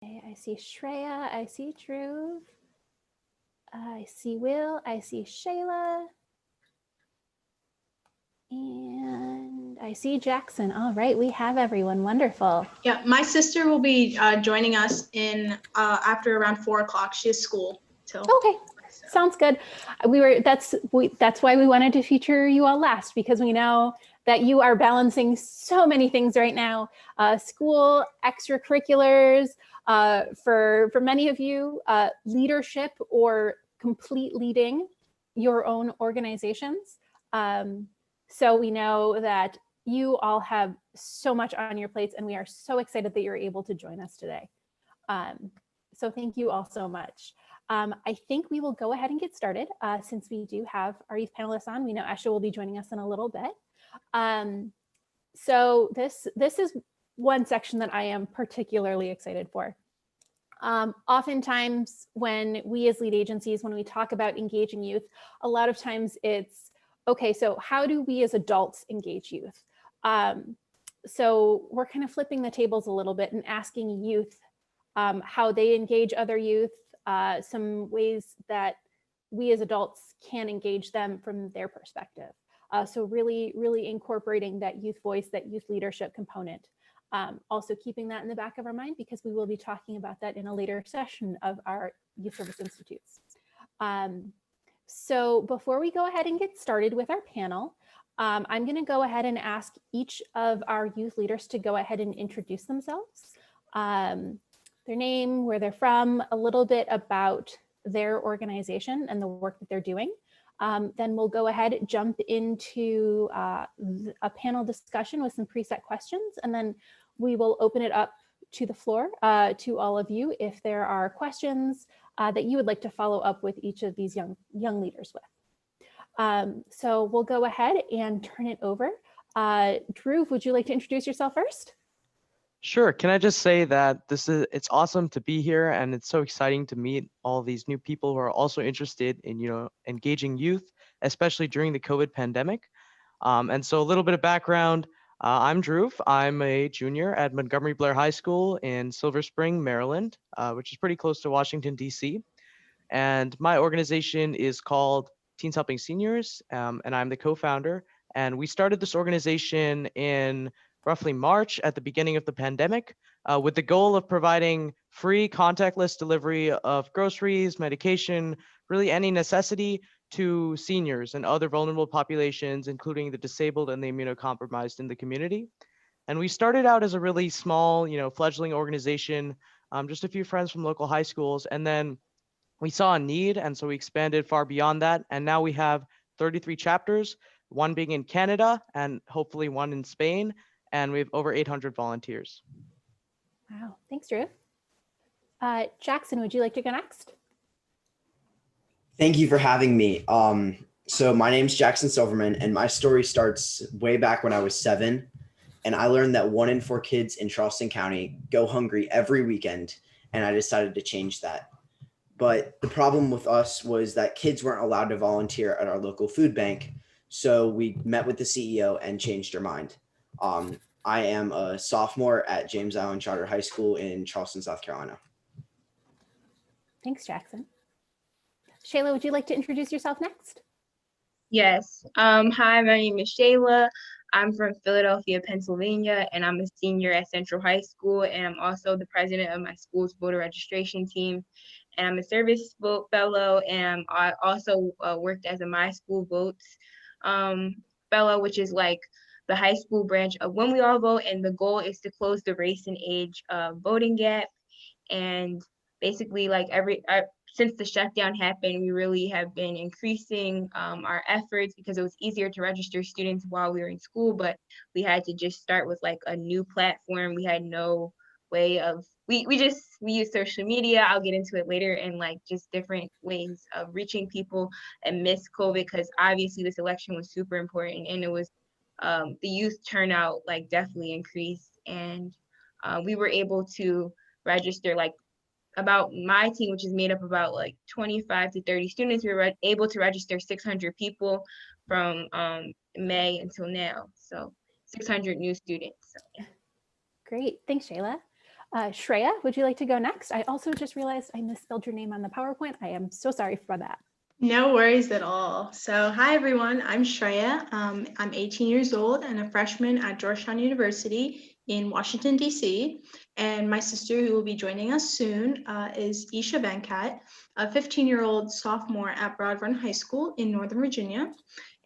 Okay, I see Shreya, I see Dhruv, I see Will, I see Sheyla, and I see Jackson. All right, we have everyone. Wonderful. Yeah, my sister will be joining us in after around 4 o'clock. She has school till. Okay, sounds good. That's why we wanted to feature you all last, because we know that you are balancing so many things right now, school, extracurriculars, for many of you, leadership or complete leading your own organizations. So we know that you all have so much on your plates, and we are so excited that you're able to join us today. So thank you all so much. I think we will go ahead and get started since we do have our youth panelists on. We know Esha will be joining us in a little bit. So this is one section that I am particularly excited for. Oftentimes when we as lead agencies, when we talk about engaging youth, a lot of times it's, okay, so how do we as adults engage youth? So we're kind of flipping the tables a little bit and asking youth how they engage other youth, some ways that we as adults can engage them from their perspective. So really, really incorporating that youth voice, that youth leadership component. Also keeping that in the back of our mind, because we will be talking about that in a later session of our Youth Service Institutes. So before we go ahead and get started with our panel, I'm going to go ahead and ask each of our youth leaders to go ahead and introduce themselves. Their name, where they're from, a little bit about their organization and the work that they're doing. Then we'll go ahead, jump into a panel discussion with some preset questions, and then we will open it up to the floor to all of you if there are questions that you would like to follow up with each of these young leaders with. So we'll go ahead and turn it over. Dhruv, would you like to introduce yourself first? Sure. Can I just say that it's awesome to be here, and it's so exciting to meet all these new people who are also interested in, engaging youth, especially during the COVID pandemic. And so a little bit of background, I'm Dhruv. I'm a junior at Montgomery Blair High School in Silver Spring, Maryland, which is pretty close to Washington, D.C. And my organization is called Teens Helping Seniors, and I'm the co-founder. And we started this organization in roughly March at the beginning of the pandemic, with the goal of providing free contactless delivery of groceries, medication, really any necessity to seniors and other vulnerable populations, including the disabled and the immunocompromised in the community. And we started out as a really small, fledgling organization, just a few friends from local high schools. And then we saw a need, and so we expanded far beyond that. And now we have 33 chapters, one being in Canada and hopefully one in Spain. And we have over 800 volunteers. Wow, thanks, Dhruv. Jackson, would you like to go next? Thank you for having me. So my name's Jackson Silverman, and my story starts way back when I was 7. And I learned that 1 in 4 kids in Charleston County go hungry every weekend. And I decided to change that. But the problem with us was that kids weren't allowed to volunteer at our local food bank. So we met with the CEO and changed our mind. I am a sophomore at James Island Charter High School in Charleston, South Carolina. Thanks, Jackson. Sheyla, would you like to introduce yourself next? Yes. Hi, my name is Sheyla. I'm from Philadelphia, Pennsylvania, and I'm a senior at Central High School, and I'm also the president of my school's voter registration team. And I'm a service vote fellow, and I also worked as a My School Votes fellow, which is like the high school branch of When We All Vote, and the goal is to close the race and age voting gap. And basically, like since the shutdown happened, we really have been increasing our efforts, because it was easier to register students while we were in school, but we had to just start with like a new platform. We had no way of, we use social media. I'll get into it later, and like just different ways of reaching people amidst COVID, because obviously this election was super important, and it was the youth turnout like definitely increased, and we were able to register like about my team, which is made up about like 25 to 30 students. We were able to register 600 people from May until now. So 600 new students. So, yeah. Great, thanks, Sheyla. Shreya, would you like to go next? I also just realized I misspelled your name on the PowerPoint. I am so sorry for that. No worries at all. So hi, everyone. I'm Shreya. I'm 18 years old and a freshman at Georgetown University in Washington, D.C. And my sister, who will be joining us soon, is Esha Venkat, a 15-year-old sophomore at Broad Run High School in Northern Virginia.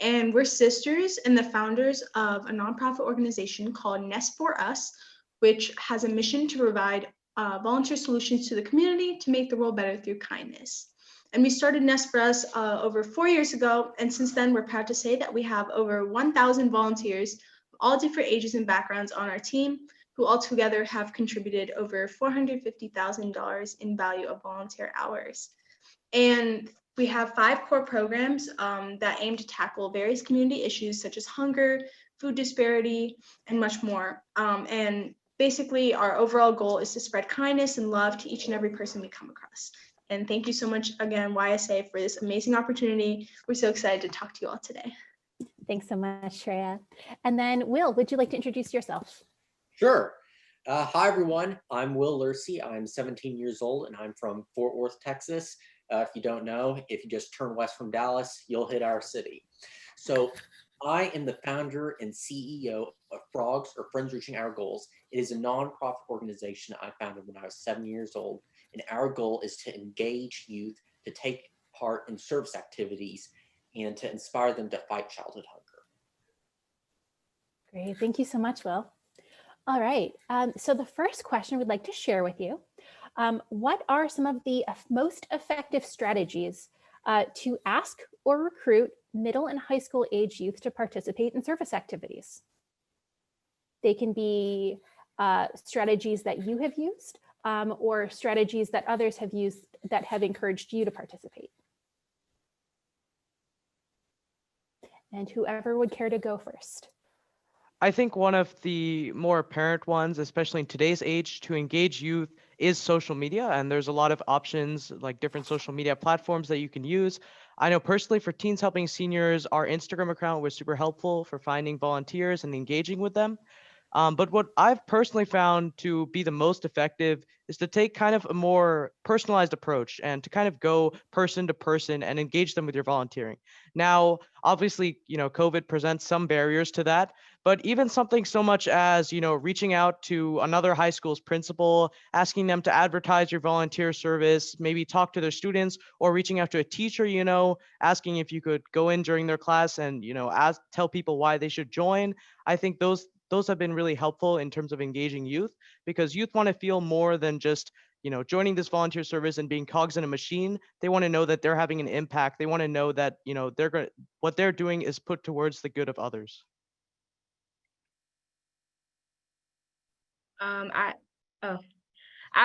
And we're sisters and the founders of a nonprofit organization called Nest for Us, which has a mission to provide volunteer solutions to the community to make the world better through kindness. And we started Nest for Us over 4 years ago. And since then, we're proud to say that we have over 1,000 volunteers of all different ages and backgrounds on our team, who altogether have contributed over $450,000 in value of volunteer hours. And we have 5 core programs that aim to tackle various community issues such as hunger, food disparity, and much more. And basically, our overall goal is to spread kindness and love to each and every person we come across. And thank you so much again, YSA, for this amazing opportunity. We're so excited to talk to you all today. Thanks so much, Shreya. And then Will, would you like to introduce yourself? Sure. Hi, everyone. I'm Will Lourcey. I'm 17 years old and I'm from Fort Worth, Texas. If you don't know, if you just turn west from Dallas, you'll hit our city. So I am the founder and CEO of Frogs, or Friends Reaching Our Goals. It is a nonprofit organization I founded when I was 7 years old. And our goal is to engage youth to take part in service activities and to inspire them to fight childhood hunger. Great, thank you so much, Will. All right, so the first question we'd like to share with you, what are some of the most effective strategies to ask or recruit middle and high school age youth to participate in service activities? They can be strategies that you have used, or strategies that others have used that have encouraged you to participate. And whoever would care to go first. I think one of the more apparent ones, especially in today's age, to engage youth is social media. And there's a lot of options, like different social media platforms that you can use. I know personally for Teens Helping Seniors, our Instagram account was super helpful for finding volunteers and engaging with them. But what I've personally found to be the most effective is to take kind of a more personalized approach and to kind of go person to person and engage them with your volunteering. Now, obviously, COVID presents some barriers to that, but even something so much as, reaching out to another high school's principal, asking them to advertise your volunteer service, maybe talk to their students, or reaching out to a teacher, asking if you could go in during their class and, tell people why they should join. I think those have been really helpful in terms of engaging youth, because youth want to feel more than just, joining this volunteer service and being cogs in a machine. They want to know that they're having an impact. They want to know that, what they're doing is put towards the good of others. I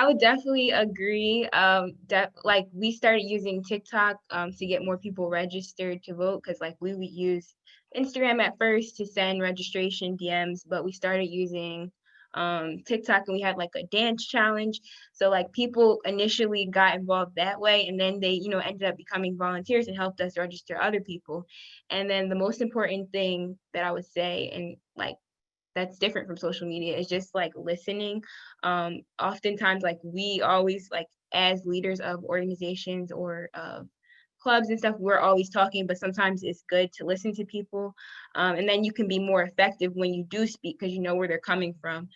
would definitely agree. Like we started using TikTok to get more people registered to vote, because like we would use Instagram at first to send registration DMs, but we started using TikTok, and we had like a dance challenge. So like people initially got involved that way, and then they ended up becoming volunteers and helped us register other people. And then the most important thing that I would say, and like that's different from social media, is just like listening. Oftentimes, like we always, like as leaders of organizations or clubs and stuff, we're always talking, but sometimes it's good to listen to people, and then you can be more effective when you do speak, because you know where they're coming from.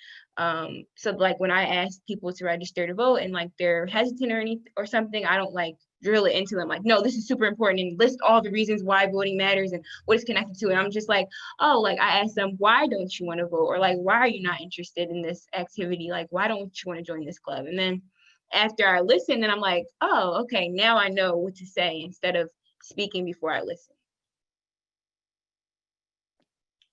So like when I ask people to register to vote and like they're hesitant or anything or something, I don't like drill it into them like, no, this is super important, and list all the reasons why voting matters and what it's connected to. And I'm just like, oh, like I ask them, why don't you want to vote? Or like, why are you not interested in this activity? Like, why don't you want to join this club? And then after I listen, then I'm like, oh, okay, now I know what to say instead of speaking before I listen.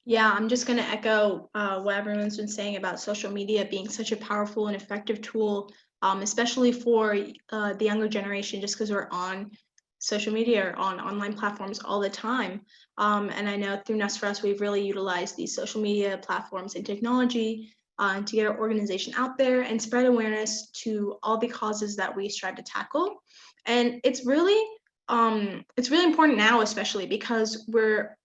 Yeah, I'm just going to echo what everyone's been saying about social media being such a powerful and effective tool, especially for the younger generation, just because we're on social media or on online platforms all the time. And I know through Nest for Us, we've really utilized these social media platforms and technology to get our organization out there and spread awareness to all the causes that we strive to tackle. And it's really important now, especially because we're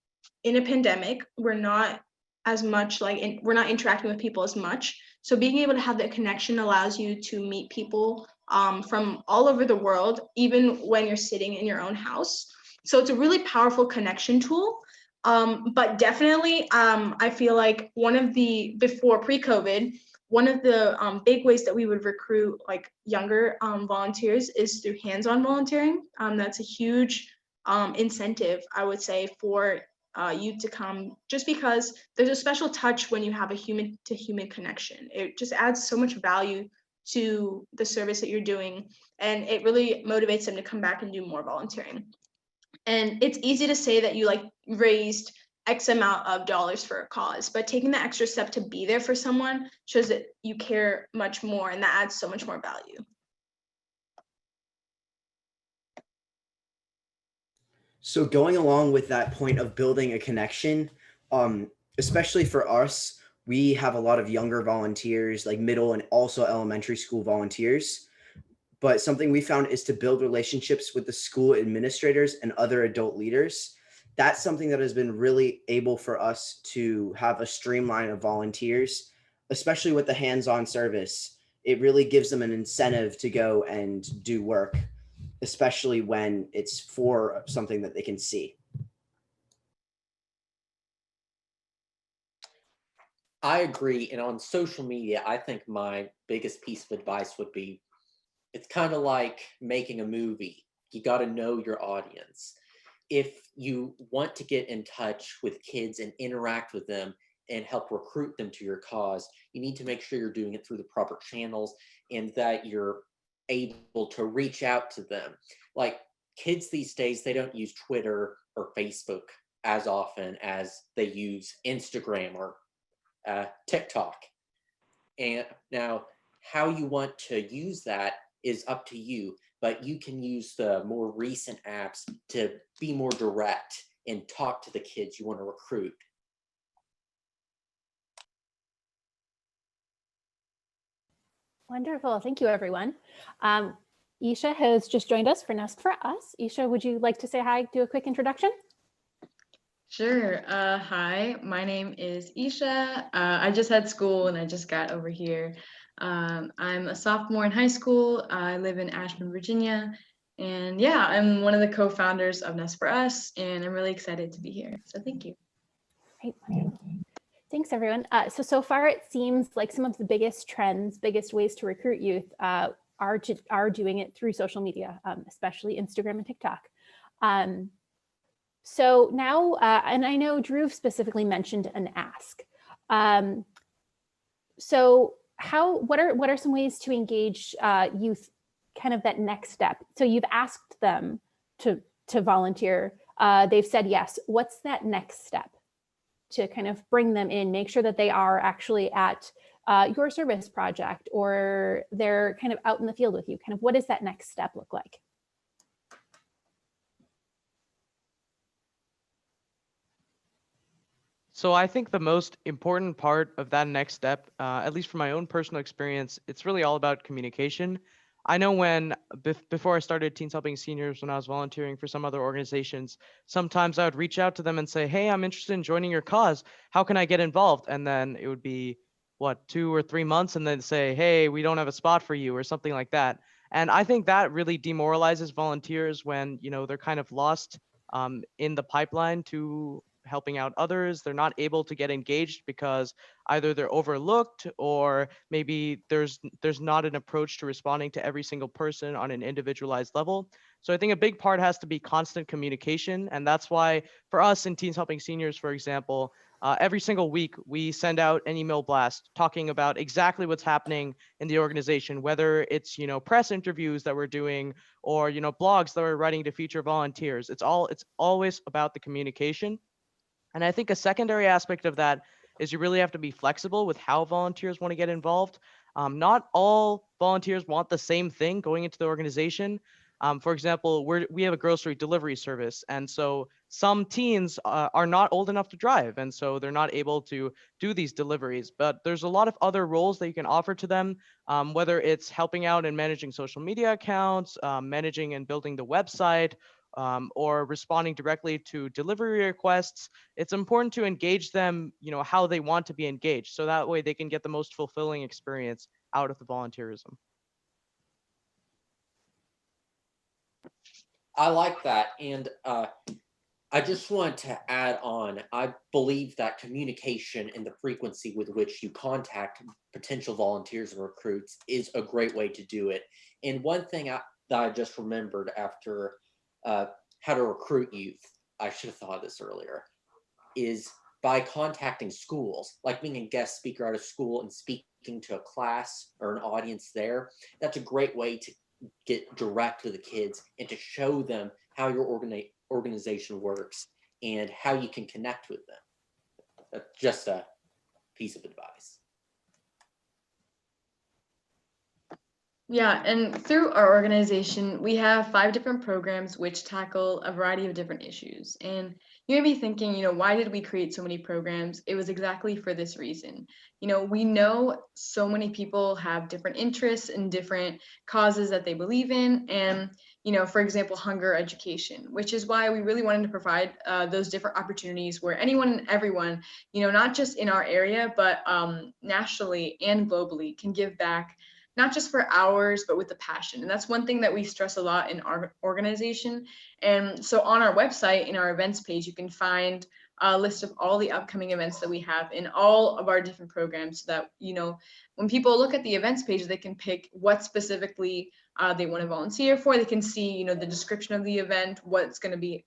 in a pandemic. We're not as much we're not interacting with people as much. So being able to have that connection allows you to meet people from all over the world, even when you're sitting in your own house. So it's a really powerful connection tool. But definitely, I feel like before pre-COVID, one of the big ways that we would recruit like younger volunteers is through hands-on volunteering. That's a huge incentive, I would say, for youth to come, just because there's a special touch when you have a human to human connection. It just adds so much value to the service that you're doing, and it really motivates them to come back and do more volunteering. And it's easy to say that you like raised X amount of dollars for a cause, but taking the extra step to be there for someone shows that you care much more, and that adds so much more value. So going along with that point of building a connection, especially for us, we have a lot of younger volunteers, like middle and also elementary school volunteers. But something we found is to build relationships with the school administrators and other adult leaders. That's something that has been really able for us to have a streamline of volunteers, especially with the hands-on service. It really gives them an incentive to go and do work, especially when it's for something that they can see. I agree. And on social media, I think my biggest piece of advice would be, it's kind of like making a movie. You got to know your audience. If you want to get in touch with kids and interact with them and help recruit them to your cause, you need to make sure you're doing it through the proper channels and that you're able to reach out to them. Like kids these days, they don't use Twitter or Facebook as often as they use Instagram or TikTok. And now how you want to use that is up to you, but you can use the more recent apps to be more direct and talk to the kids you want to recruit. Wonderful. Thank you, everyone. Esha has just joined us for Nest for Us. Esha, would you like to say hi, do a quick introduction? Sure. Hi, my name is Esha. I just had school and I just got over here. I'm a sophomore in high school. I live in Ashburn, Virginia. And yeah, I'm one of the co-founders of Nest for Us, and I'm really excited to be here. So thank you. Great. Thanks, everyone. So far, it seems like some of the biggest trends, biggest ways to recruit youth are doing it through social media, especially Instagram and TikTok. So now, and I know Dhruv specifically mentioned an ask. So what are some ways to engage youth, kind of that next step? So you've asked them to volunteer. They've said yes. What's that next step to kind of bring them in, make sure that they are actually at your service project, or they're kind of out in the field with you? Kind of what does that next step look like? So I think the most important part of that next step, at least from my own personal experience, it's really all about communication. I know when, before I started Teens Helping Seniors, when I was volunteering for some other organizations, sometimes I would reach out to them and say, hey, I'm interested in joining your cause. How can I get involved? And then it would be, 2 or 3 months, and then say, hey, we don't have a spot for you, or something like that. And I think that really demoralizes volunteers when, they're kind of lost in the pipeline to helping out others. They're not able to get engaged because either they're overlooked, or maybe there's not an approach to responding to every single person on an individualized level. So I think a big part has to be constant communication. And that's why for us in Teens Helping Seniors, for example, every single week we send out an email blast talking about exactly what's happening in the organization, whether it's, press interviews that we're doing, or, blogs that we're writing to feature volunteers. It's always about the communication. And I think a secondary aspect of that is you really have to be flexible with how volunteers want to get involved. Not all volunteers want the same thing going into the organization. For example, we have a grocery delivery service, and so some teens are not old enough to drive, and so they're not able to do these deliveries. But there's a lot of other roles that you can offer to them, whether it's helping out and managing social media accounts, managing and building the website, or responding directly to delivery requests, it's important to engage them, how they want to be engaged. So that way they can get the most fulfilling experience out of the volunteerism. I like that. And I just want to add on, I believe that communication and the frequency with which you contact potential volunteers and recruits is a great way to do it. And one thing that I just remembered after how to recruit youth, I should have thought of this earlier, is by contacting schools, like being a guest speaker at a school and speaking to a class or an audience there. That's a great way to get direct to the kids and to show them how your organization works and how you can connect with them. That's just a piece of advice. Yeah, and through our organization, we have 5 different programs which tackle a variety of different issues. And you may be thinking, why did we create so many programs? It was exactly for this reason. We know so many people have different interests and different causes that they believe in. And, for example, hunger education, which is why we really wanted to provide those different opportunities where anyone and everyone, not just in our area, but nationally and globally can give back, not just for hours, but with the passion. And that's one thing that we stress a lot in our organization. And so on our website, in our events page, you can find a list of all the upcoming events that we have in all of our different programs, so that, when people look at the events page, they can pick what specifically they want to volunteer for. They can see, the description of the event, what's going to be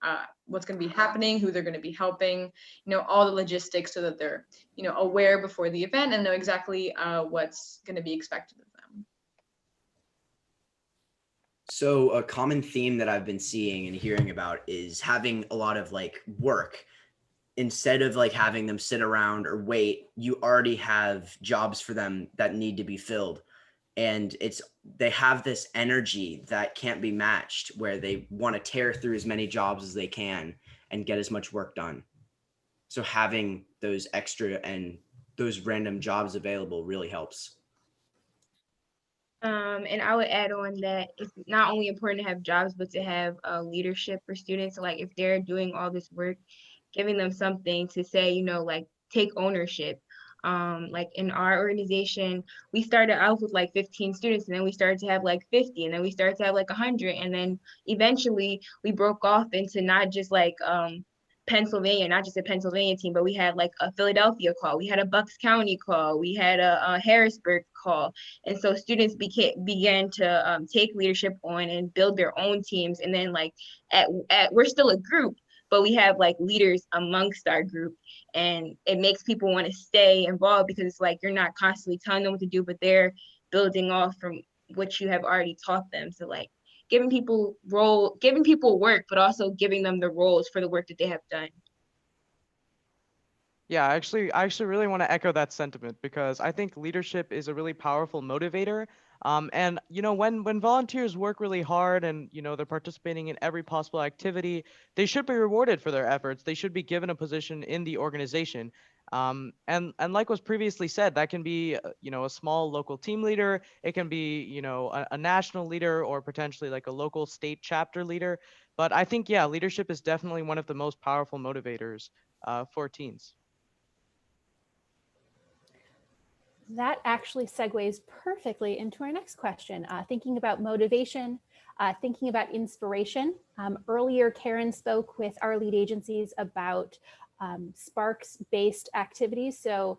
happening, who they're going to be helping, all the logistics, so that they're, aware before the event and know exactly what's going to be expected of them. So a common theme that I've been seeing and hearing about is having a lot of work. Instead of having them sit around or wait, you already have jobs for them that need to be filled. And they have this energy that can't be matched, where they want to tear through as many jobs as they can and get as much work done. So having those extra and those random jobs available really helps. And I would add on that it's not only important to have jobs, but to have leadership for students. So, if they're doing all this work, giving them something to say, take ownership. In our organization, we started out with 15 students, and then we started to have 50, and then we started to have 100, and then eventually we broke off into not just Pennsylvania, not just a Pennsylvania team, but we had a Philadelphia call, we had a Bucks County call, we had a Harrisburg call. And so students began to take leadership on and build their own teams. And then we're still a group, but we have leaders amongst our group, and it makes people want to stay involved, because it's you're not constantly telling them what to do, but they're building off from what you have already taught them. So giving people work, but also giving them the roles for the work that they have done. Yeah, I actually really want to echo that sentiment, because I think leadership is a really powerful motivator. And when volunteers work really hard and they're participating in every possible activity, they should be rewarded for their efforts. They should be given a position in the organization. And like was previously said, that can be a small local team leader. It can be a national leader, or potentially a local state chapter leader. But I think leadership is definitely one of the most powerful motivators for teens. That actually segues perfectly into our next question. Thinking about motivation, thinking about inspiration. Earlier, Karen spoke with our lead agencies about Sparks-based activities. So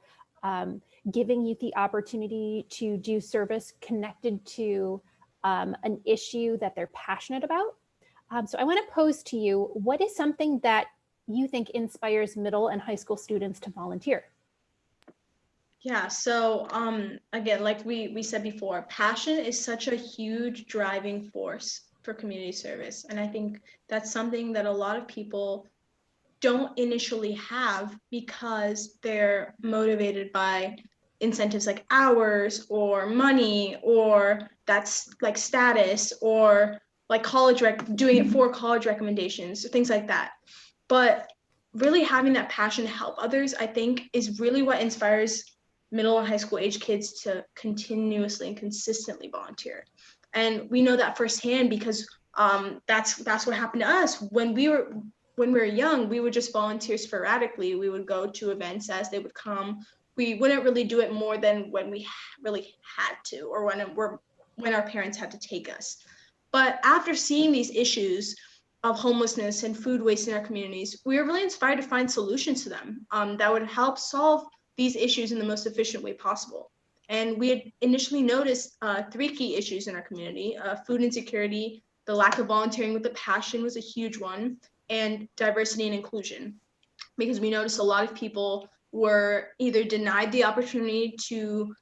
giving youth the opportunity to do service connected to an issue that they're passionate about. So I want to pose to you, what is something that you think inspires middle and high school students to volunteer? Yeah, so again, like we said before, passion is such a huge driving force for community service. And I think that's something that a lot of people don't initially have, because they're motivated by incentives like hours or money, or that's status, or doing it for college recommendations, things like that. But really having that passion to help others, I think, is really what inspires middle and high school age kids to continuously and consistently volunteer. And we know that firsthand, because That's what happened to us when we were young. We would just volunteer sporadically. We would go to events as they would come. We wouldn't really do it more than when we really had to, or when our parents had to take us. But after seeing these issues of homelessness and food waste in our communities, we were really inspired to find solutions to them that would help solve these issues in the most efficient way possible. And we had initially noticed 3 key issues in our community: food insecurity, the lack of volunteering with a passion was a huge one, and diversity and inclusion, because we noticed a lot of people were either denied the opportunity to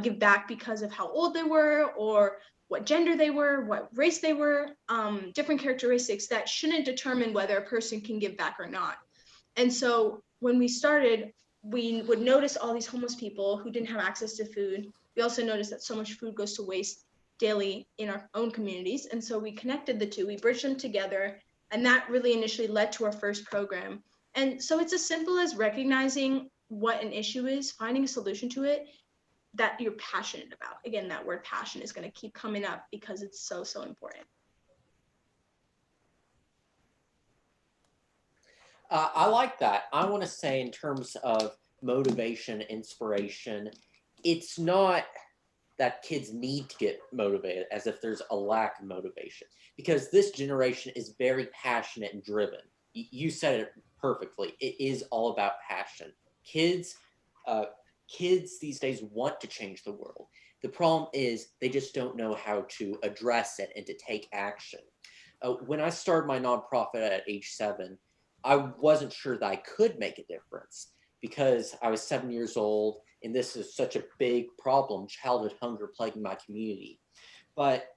give back because of how old they were, or what gender they were, what race they were, different characteristics that shouldn't determine whether a person can give back or not. And so when we started, we would notice all these homeless people who didn't have access to food. We also noticed that so much food goes to waste daily in our own communities. And so we connected the two, we bridged them together, and that really initially led to our first program. And so it's as simple as recognizing what an issue is, finding a solution to it that you're passionate about. Again, that word passion is going to keep coming up because it's so, so important. I like that. I want to say, in terms of motivation, inspiration, it's not that kids need to get motivated as if there's a lack of motivation, because this generation is very passionate and driven. You said it perfectly. It is all about passion. Kids these days want to change the world. The problem is they just don't know how to address it and to take action. When I started my nonprofit at age 7, I wasn't sure that I could make a difference because I was 7 years old, and this is such a big problem, childhood hunger plaguing my community. But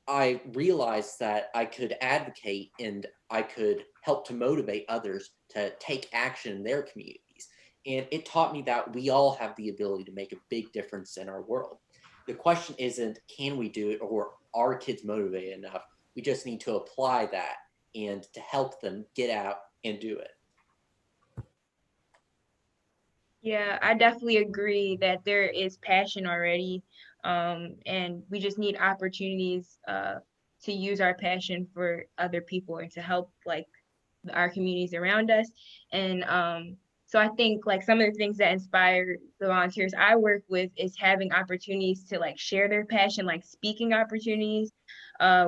I realized that I could advocate and I could help to motivate others to take action in their communities. And it taught me that we all have the ability to make a big difference in our world. The question isn't, can we do it, or are kids motivated enough? We just need to apply that and to help them get out and do it. Yeah, I definitely agree that there is passion already, and we just need opportunities to use our passion for other people and to help like our communities around us. And so I think like some of the things that inspire the volunteers I work with is having opportunities to like share their passion, like speaking opportunities.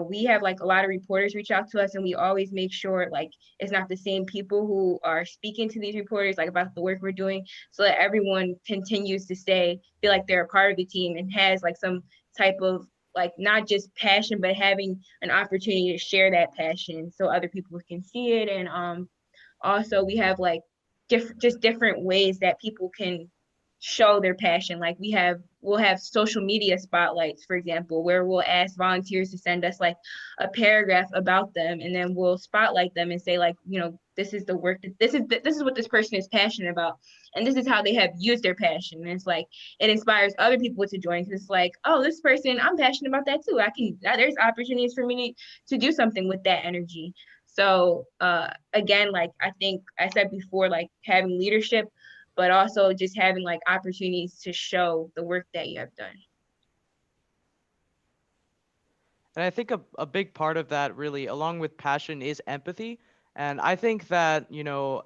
We have like a lot of reporters reach out to us, and we always make sure like it's not the same people who are speaking to these reporters like about the work we're doing, so that everyone continues to feel like they're a part of the team and has like some type of like not just passion, but having an opportunity to share that passion so other people can see it. And also we have like different ways that people can show their passion. Like we'll have social media spotlights, for example, where we'll ask volunteers to send us like a paragraph about them, and then we'll spotlight them and say like, you know, this is the work that this is what this person is passionate about, and this is how they have used their passion. And it's like it inspires other people to join, because it's like, oh, this person, I'm passionate about that too. There's opportunities for me to do something with that energy. So again, like I think I said before, like having leadership, but also just having like opportunities to show the work that you have done. And I think a big part of that, really, along with passion, is empathy. And I think that,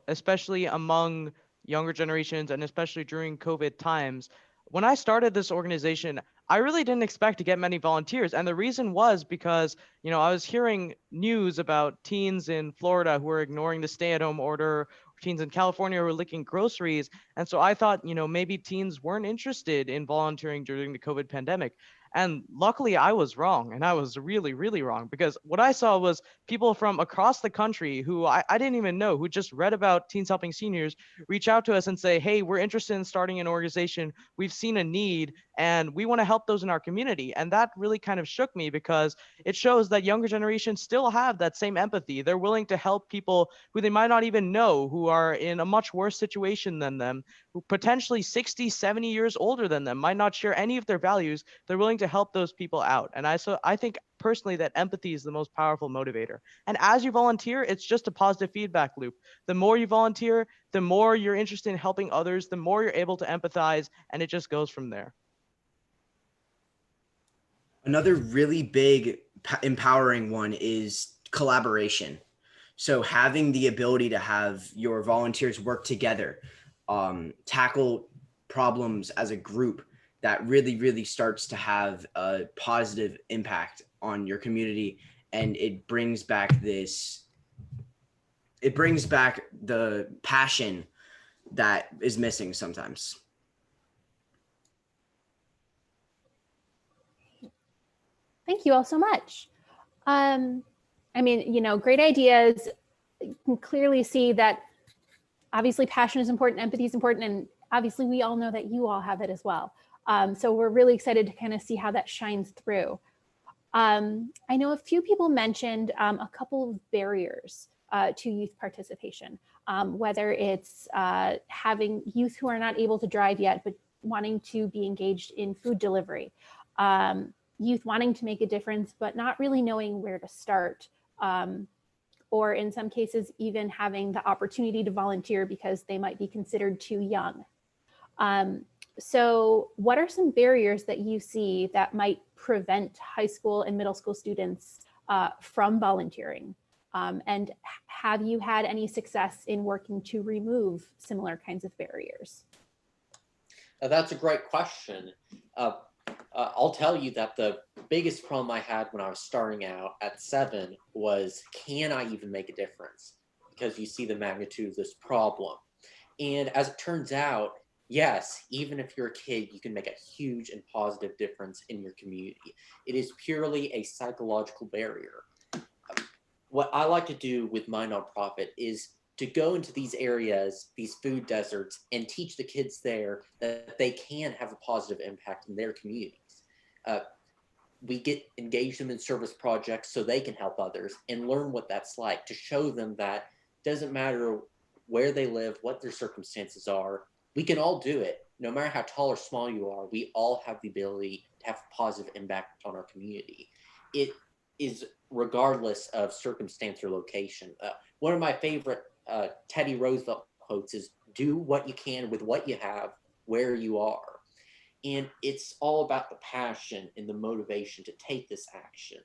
especially among younger generations and especially during COVID times, when I started this organization, I really didn't expect to get many volunteers. And the reason was because, I was hearing news about teens in Florida who were ignoring the stay-at-home order, teens in California who were licking groceries. And so I thought, maybe teens weren't interested in volunteering during the COVID pandemic. And luckily I was wrong, and I was really, really wrong, because what I saw was people from across the country who I didn't even know, who just read about Teens Helping Seniors, reach out to us and say, hey, we're interested in starting an organization. We've seen a need and we want to help those in our community. And that really kind of shook me, because it shows that younger generations still have that same empathy. They're willing to help people who they might not even know, who are in a much worse situation than them, who potentially 60, 70 years older than them, might not share any of their values. They're willing to help those people out. And I think personally that empathy is the most powerful motivator. And as you volunteer, it's just a positive feedback loop. The more you volunteer, the more you're interested in helping others, the more you're able to empathize, and it just goes from there. Another really big empowering one is collaboration. So having the ability to have your volunteers work together, tackle problems as a group, that really, really starts to have a positive impact on your community. And it brings back the passion that is missing sometimes. Thank you all so much. I mean, you know, great ideas. You can clearly see that obviously passion is important, empathy is important, and obviously we all know that you all have it as well. So we're really excited to kind of see how that shines through. I know a few people mentioned a couple of barriers to youth participation, whether it's having youth who are not able to drive yet, but wanting to be engaged in food delivery, youth wanting to make a difference, but not really knowing where to start, or in some cases, even having the opportunity to volunteer because they might be considered too young. So what are some barriers that you see that might prevent high school and middle school students from volunteering? And have you had any success in working to remove similar kinds of barriers? That's a great question. I'll tell you that the biggest problem I had when I was starting out at 7 was, can I even make a difference? Because you see the magnitude of this problem. And as it turns out, yes, even if you're a kid, you can make a huge and positive difference in your community. It is purely a psychological barrier. What I like to do with my nonprofit is to go into these areas, these food deserts, and teach the kids there that they can have a positive impact in their communities. We get engage them in service projects so they can help others and learn what that's like, to show them that it doesn't matter where they live, what their circumstances are, we can all do it. No matter how tall or small you are, we all have the ability to have a positive impact on our community. It is regardless of circumstance or location. One of my favorite Teddy Roosevelt quotes is, do what you can with what you have, where you are. And it's all about the passion and the motivation to take this action.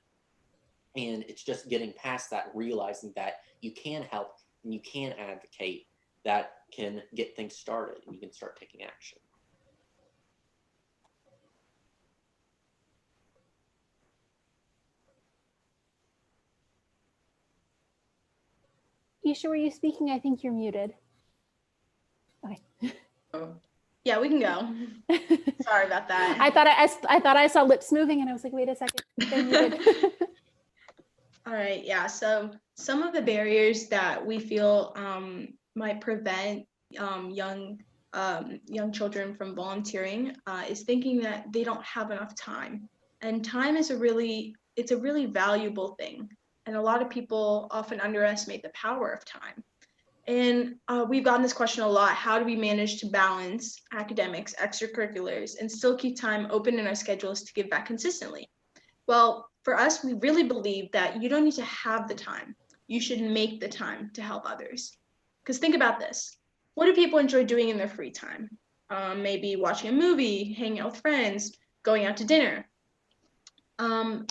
And it's just getting past that, realizing that you can help and you can advocate, that can get things started and you can start taking action. Esha, were you speaking? I think you're muted. Okay. Oh. Yeah, we can go. Sorry about that. I thought I saw lips moving and I was like, wait a second, they're muted. All right, yeah. So some of the barriers that we feel might prevent young children from volunteering is thinking that they don't have enough time. And time is a really valuable thing. And a lot of people often underestimate the power of time. And we've gotten this question a lot. How do we manage to balance academics, extracurriculars, and still keep time open in our schedules to give back consistently? Well, for us, we really believe that you don't need to have the time. You should make the time to help others. Because think about this. What do people enjoy doing in their free time? Maybe watching a movie, hanging out with friends, going out to dinner.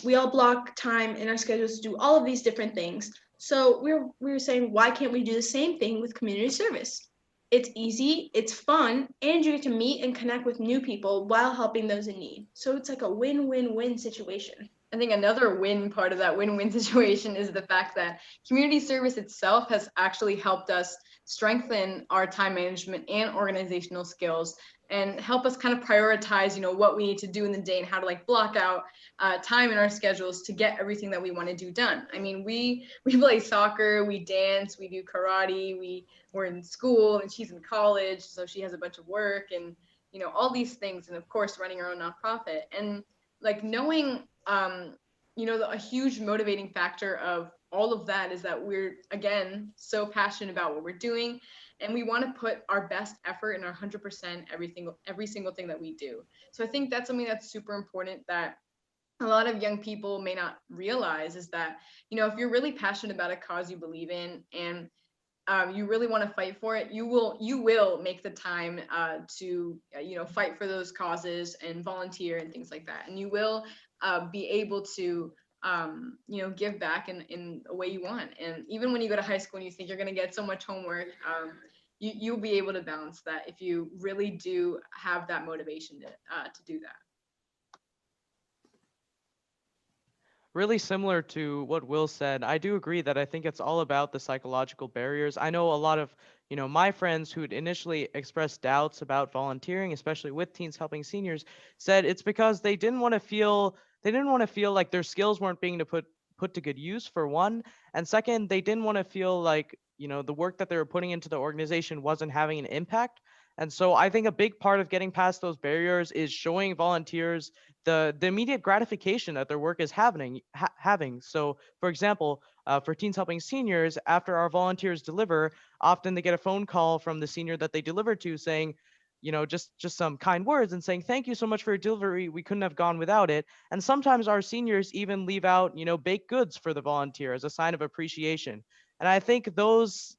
We all block time in our schedules to do all of these different things. So we're saying, why can't we do the same thing with community service? It's easy, it's fun, and you get to meet and connect with new people while helping those in need. So it's like a win-win-win situation. I think another win part of that win-win situation is the fact that community service itself has actually helped us strengthen our time management and organizational skills, and help us kind of prioritize, you know, what we need to do in the day and how to like block out time in our schedules to get everything that we want to do done. I mean, we play soccer, we dance, we do karate, we're in school, and she's in college, so she has a bunch of work, and you know, all these things, and of course running our own nonprofit. And like knowing you know, a huge motivating factor of all of that is that we're, again, so passionate about what we're doing, and we want to put our best effort and our 100% every single thing that we do. So I think that's something that's super important that a lot of young people may not realize, is that, you know, if you're really passionate about a cause you believe in, and you really want to fight for it, you will make the time to you know, fight for those causes and volunteer and things like that, and you will be able to give back in a way you want. And even when you go to high school and you think you're going to get so much homework, you'll be able to balance that if you really do have that motivation to do that. Really similar to what Will said, I do agree that I think it's all about the psychological barriers. I know a lot of, my friends who'd initially expressed doubts about volunteering, especially with Teens Helping Seniors, said it's because they didn't want to feel like their skills weren't being put to good use, for one, and second, they didn't want to feel like, the work that they were putting into the organization wasn't having an impact. And so I think a big part of getting past those barriers is showing volunteers the immediate gratification that their work is having. So, for example, for Teens Helping Seniors, after our volunteers deliver, often they get a phone call from the senior that they delivered to saying, just some kind words and saying, thank you so much for your delivery. We couldn't have gone without it. And sometimes our seniors even leave out, baked goods for the volunteer as a sign of appreciation. And I think those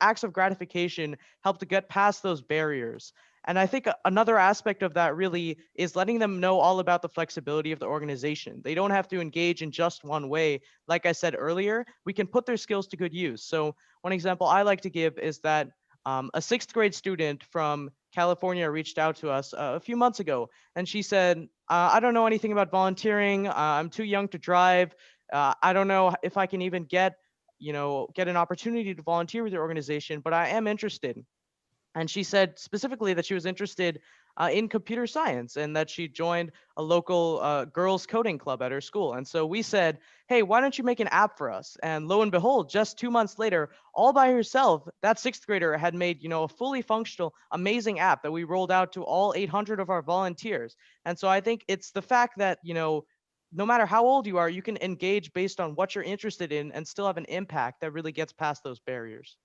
acts of gratification help to get past those barriers. And I think another aspect of that really is letting them know all about the flexibility of the organization. They don't have to engage in just one way. Like I said earlier, we can put their skills to good use. So one example I like to give is that a sixth grade student from California reached out to us a few months ago, and she said, I don't know anything about volunteering. I'm too young to drive. I don't know if I can even get an opportunity to volunteer with your organization, but I am interested. And she said specifically that she was interested in computer science and that she joined a local girls coding club at her school. And so we said, hey, why don't you make an app for us? And lo and behold, just 2 months later, all by herself, that sixth grader had made, a fully functional, amazing app that we rolled out to all 800 of our volunteers. And so I think it's the fact that, no matter how old you are, you can engage based on what you're interested in and still have an impact that really gets past those barriers.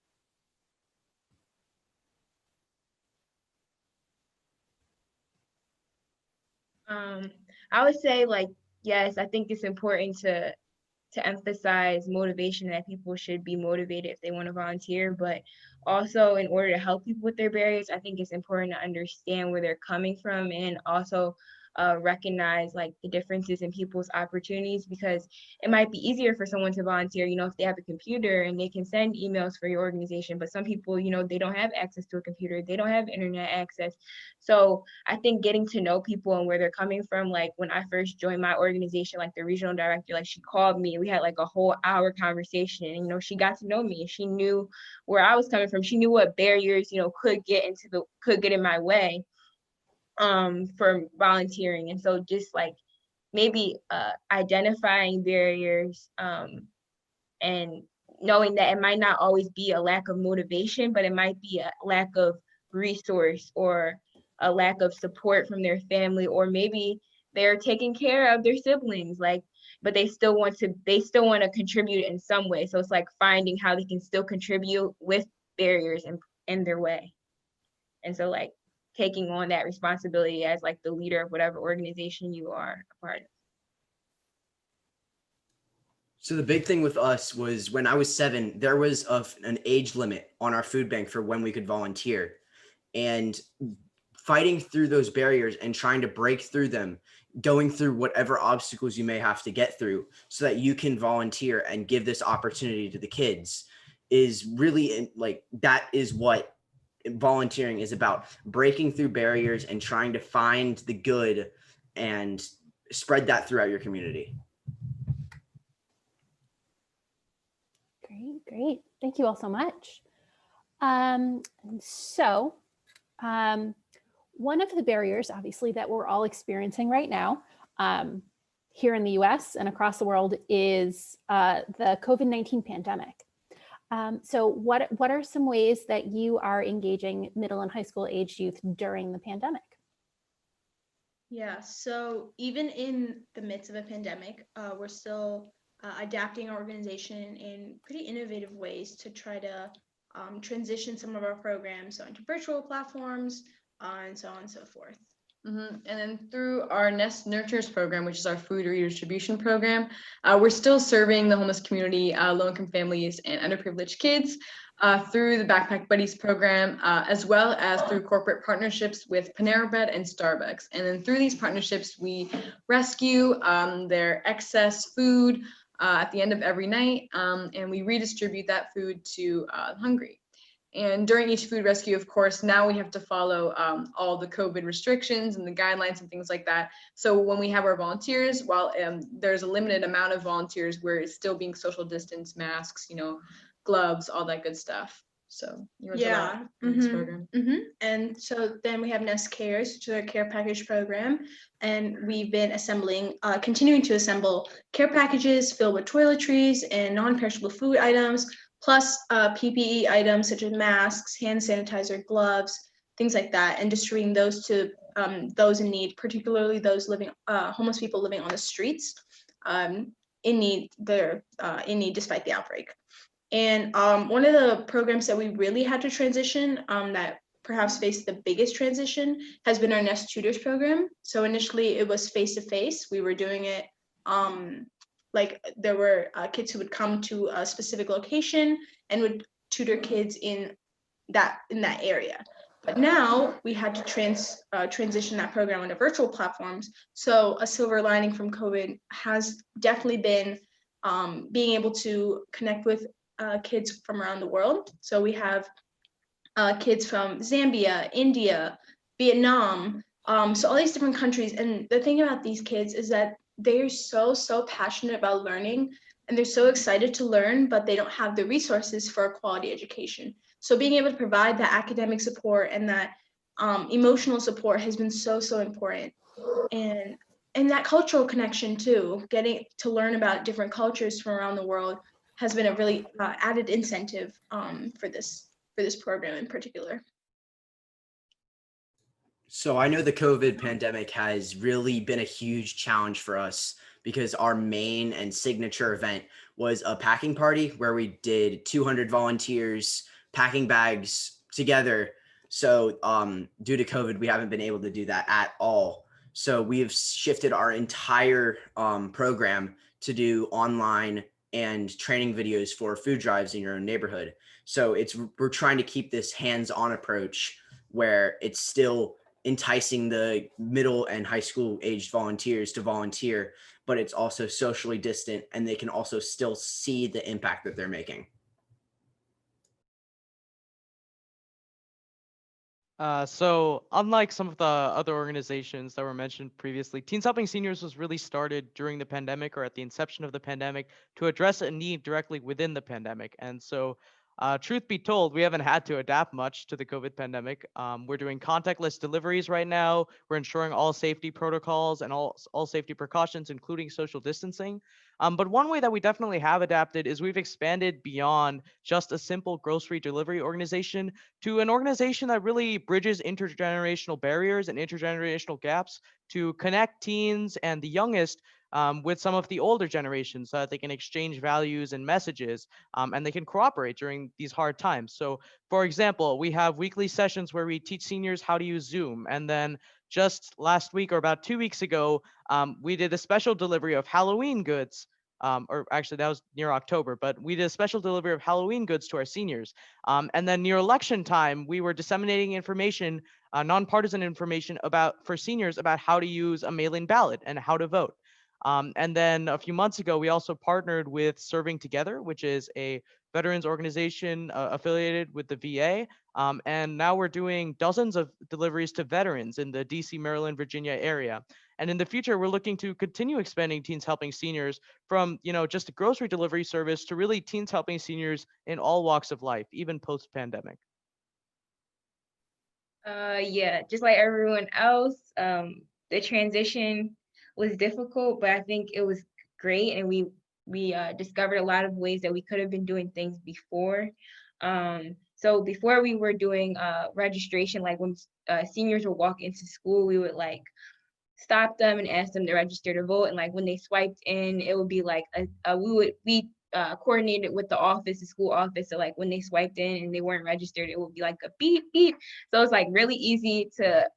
I would say, like, yes, I think it's important to emphasize motivation, that people should be motivated if they want to volunteer, but also in order to help people with their barriers, I think it's important to understand where they're coming from, and also recognize like the differences in people's opportunities, because it might be easier for someone to volunteer, if they have a computer and they can send emails for your organization, but some people, they don't have access to a computer, they don't have internet access. So I think getting to know people and where they're coming from, like when I first joined my organization, like the regional director, like she called me, we had like a whole hour conversation, and she got to know me, she knew where I was coming from, she knew what barriers could get in my way for volunteering. And so just like maybe identifying barriers and knowing that it might not always be a lack of motivation, but it might be a lack of resource or a lack of support from their family, or maybe they're taking care of their siblings, like, but they still want to contribute in some way. So it's like finding how they can still contribute with barriers in their way. And so like taking on that responsibility as like the leader of whatever organization you are a part of. So the big thing with us was when I was 7, there was an age limit on our food bank for when we could volunteer, and fighting through those barriers and trying to break through them, going through whatever obstacles you may have to get through so that you can volunteer and give this opportunity to the kids is really like, that is what volunteering is about, breaking through barriers and trying to find the good and spread that throughout your community. Great. Thank you all so much. One of the barriers, obviously, that we're all experiencing right now here in the US and across the world is the COVID-19 pandemic. So what are some ways that you are engaging middle and high school age youth during the pandemic? Yeah, so even in the midst of a pandemic, we're still adapting our organization in pretty innovative ways to try to transition some of our programs onto virtual platforms and so on and so forth. Mm-hmm. And then through our Nest Nurtures program, which is our food redistribution program, we're still serving the homeless community, low-income families, and underprivileged kids. through the Backpack Buddies program, as well as through corporate partnerships with Panera Bread and Starbucks. And then through these partnerships, we rescue their excess food at the end of every night, and we redistribute that food to the hungry. And during each food rescue, of course, now we have to follow all the COVID restrictions and the guidelines and things like that. So when we have our volunteers, while there's a limited amount of volunteers, we're still being social distance, masks, gloves, all that good stuff. So you want to talk about this program? And so then we have Nest Cares, which is our care package program. And we've been continuing to assemble care packages filled with toiletries and non-perishable food items, plus PPE items such as masks, hand sanitizer, gloves, things like that, and distributing those to those in need, particularly those homeless people living on the streets, in need despite the outbreak. And one of the programs that we really had to transition, that perhaps faced the biggest transition, has been our Nest Tutors program. So initially it was face-to-face. We were doing it like there were kids who would come to a specific location and would tutor kids in that area. But now we had to transition that program onto virtual platforms. So a silver lining from COVID has definitely been being able to connect with kids from around the world. So we have kids from Zambia, India, Vietnam, so all these different countries. And the thing about these kids is that they're so passionate about learning, and they're so excited to learn, but they don't have the resources for a quality education. So being able to provide that academic support and that emotional support has been so important. And that cultural connection too, getting to learn about different cultures from around the world, has been a really added incentive for this program in particular. So I know the COVID pandemic has really been a huge challenge for us because our main and signature event was a packing party where we did 200 volunteers packing bags together. So due to COVID, we haven't been able to do that at all. So we've shifted our entire program to do online and training videos for food drives in your own neighborhood. So we're trying to keep this hands-on approach where it's still enticing the middle and high school aged volunteers to volunteer, but it's also socially distant and they can also still see the impact that they're making. So unlike some of the other organizations that were mentioned previously, Teens Helping Seniors was really started during the pandemic or at the inception of the pandemic to address a need directly within the pandemic. And so truth be told, we haven't had to adapt much to the COVID pandemic. We're doing contactless deliveries right now. We're ensuring all safety protocols and all safety precautions, including social distancing. But one way that we definitely have adapted is we've expanded beyond just a simple grocery delivery organization to an organization that really bridges intergenerational barriers and intergenerational gaps to connect teens and the youngest with some of the older generations so that they can exchange values and messages, and they can cooperate during these hard times. So, for example, we have weekly sessions where we teach seniors how to use Zoom. And then just last week or about 2 weeks ago, we did a special delivery of Halloween goods. Or actually that was near October, but we did a special delivery of Halloween goods to our seniors. And then near election time, we were disseminating information, nonpartisan information for seniors about how to use a mail-in ballot and how to vote. And then a few months ago, we also partnered with Serving Together, which is a veterans organization affiliated with the VA. And now we're doing dozens of deliveries to veterans in the DC, Maryland, Virginia area. And in the future, we're looking to continue expanding Teens Helping Seniors from, just a grocery delivery service to really Teens Helping Seniors in all walks of life, even post-pandemic. Yeah, just like everyone else, the transition was difficult, but I think it was great, and we discovered a lot of ways that we could have been doing things before. So before we were doing registration, like when seniors would walk into school, we would like stop them and ask them to register to vote, and like when they swiped in, it would be like we coordinated with the office, the school office, so like when they swiped in and they weren't registered, it would be like a beep beep. So it's like really easy to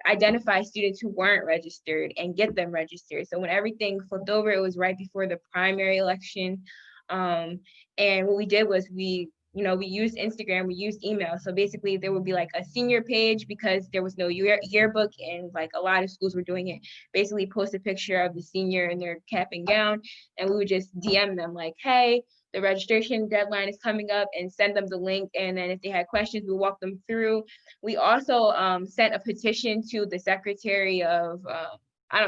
identify students who weren't registered and get them registered. So when everything flipped over, it was right before the primary election. And what we did was we we used Instagram, we used email. So basically there would be like a senior page because there was no yearbook, and like a lot of schools were doing it. Basically post a picture of the senior in their cap and gown, and we would just DM them like, hey, the registration deadline is coming up, and send them the link. And then if they had questions, we'll walk them through. We also sent a petition to the secretary of,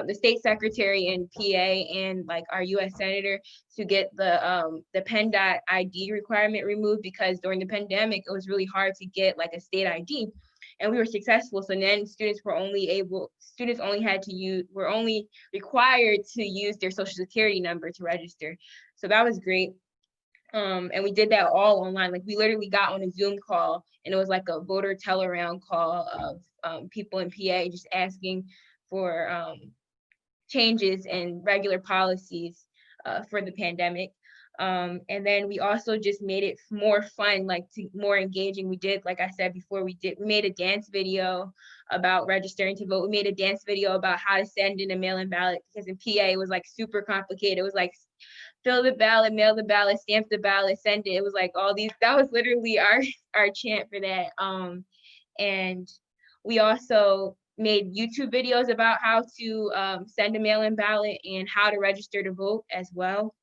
the state secretary in PA, and like our US Senator, to get the Penndot ID requirement removed, because during the pandemic, it was really hard to get like a state ID. And we were successful. So then students were only required to use their social security number to register. So that was great. And we did that all online. Like we literally got on a Zoom call, and it was like a voter tell-around call of people in PA just asking for changes in regular policies for the pandemic. And then we also just made it more fun, like more engaging. We did, like I said before, we made a dance video about registering to vote. We made a dance video about how to send in a mail-in ballot, because in PA it was like super complicated. It was like fill the ballot, mail the ballot, stamp the ballot, send it. It was like all these, that was literally our chant for that. And we also made YouTube videos about how to send a mail-in ballot and how to register to vote as well.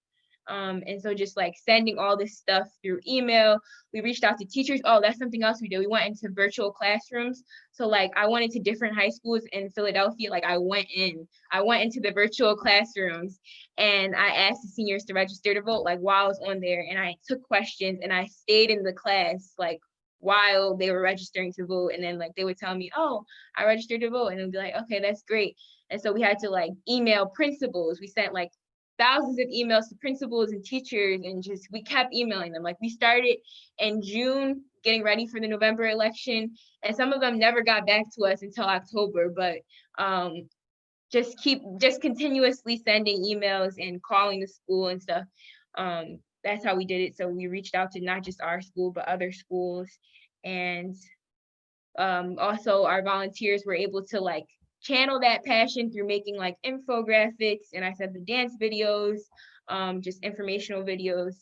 And so just like sending all this stuff through email. We reached out to teachers. Oh, that's something else we did. We went into virtual classrooms. So like I went into different high schools in Philadelphia. Like I went into the virtual classrooms, and I asked the seniors to register to vote like while I was on there, and I took questions, and I stayed in the class like while they were registering to vote. And then like they would tell me, oh, I registered to vote, and it would be like, okay, that's great. And so we had to like email principals. We sent like thousands of emails to principals and teachers, and just we kept emailing them. Like we started in June getting ready for the November election, and some of them never got back to us until October, but just continuously sending emails and calling the school and stuff. That's how we did it. So we reached out to not just our school but other schools, and also our volunteers were able to like channel that passion through making like infographics, and I said the dance videos, just informational videos.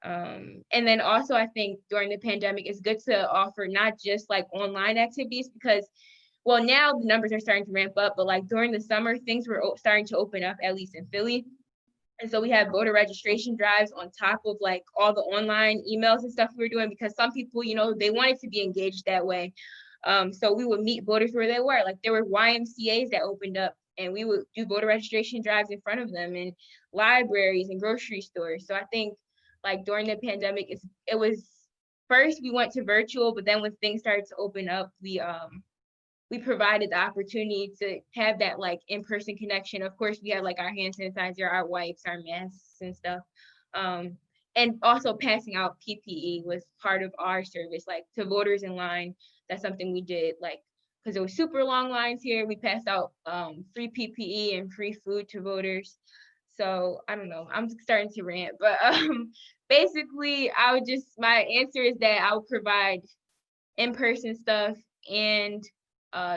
And then also I think during the pandemic, it's good to offer not just like online activities, because well, now the numbers are starting to ramp up, but like during the summer, things were starting to open up, at least in Philly. And so we had voter registration drives on top of like all the online emails and stuff we were doing, because some people, they wanted to be engaged that way. So we would meet voters where they were. Like there were YMCAs that opened up, and we would do voter registration drives in front of them, and libraries and grocery stores. So I think like during the pandemic, it was first we went to virtual, but then when things started to open up, we provided the opportunity to have that like in-person connection. Of course, we had like our hand sanitizer, our wipes, our masks and stuff. And also passing out PPE was part of our service, like to voters in line. That's something we did, like, because there was super long lines here. We passed out free PPE and free food to voters. So I don't know, I'm starting to rant, but basically my answer is that I would provide in-person stuff and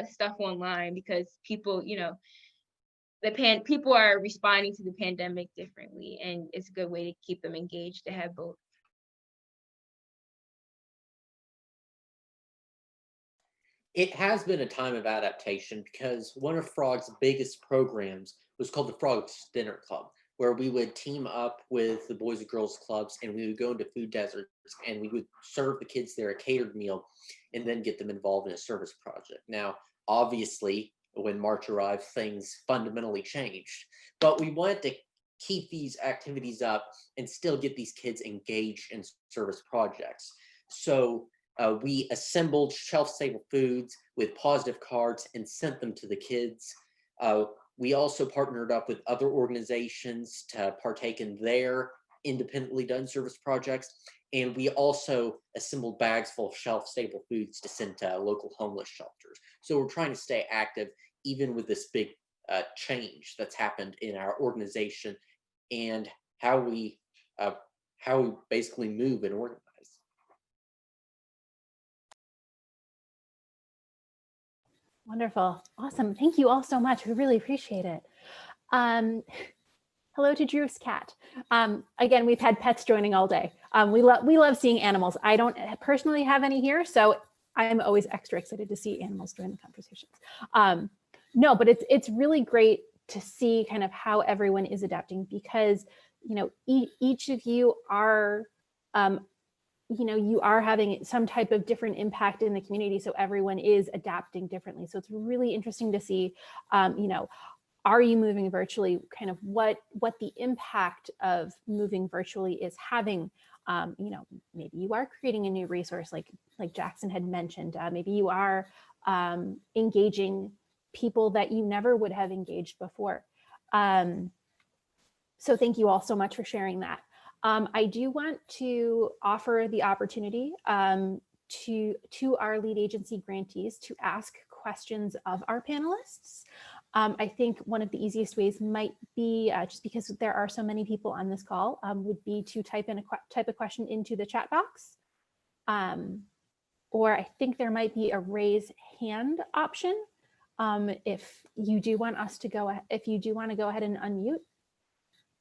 stuff online, because people, people are responding to the pandemic differently, and it's a good way to keep them engaged to have both. It has been a time of adaptation, because one of Frog's biggest programs was called the Frog's Dinner Club, where we would team up with the Boys and Girls Clubs, and we would go into food deserts, and we would serve the kids there a catered meal, and then get them involved in a service project. Now, obviously, when March arrived, things fundamentally changed, but we wanted to keep these activities up and still get these kids engaged in service projects. So we assembled shelf-stable foods with positive cards and sent them to the kids. We also partnered up with other organizations to partake in their independently done service projects. And we also assembled bags full of shelf-stable foods to send to local homeless shelters. So we're trying to stay active, even with this big change that's happened in our organization and how we basically move and organize. Wonderful. Awesome. Thank you all so much. We really appreciate it. Hello to Drew's cat. Again, we've had pets joining all day. We love seeing animals. I don't personally have any here, so I'm always extra excited to see animals join the conversations. No, but it's really great to see kind of how everyone is adapting, because each of you are you are having some type of different impact in the community, so everyone is adapting differently. So it's really interesting to see are you moving virtually, kind of what the impact of moving virtually is having. Maybe you are creating a new resource like Jackson had mentioned. Maybe you are engaging people that you never would have engaged before. So thank you all so much for sharing that. I do want to offer the opportunity to our lead agency grantees to ask questions of our panelists. I think one of the easiest ways might be, just because there are so many people on this call, would be to type a question into the chat box. Or I think there might be a raise hand option if you do want to go ahead and unmute.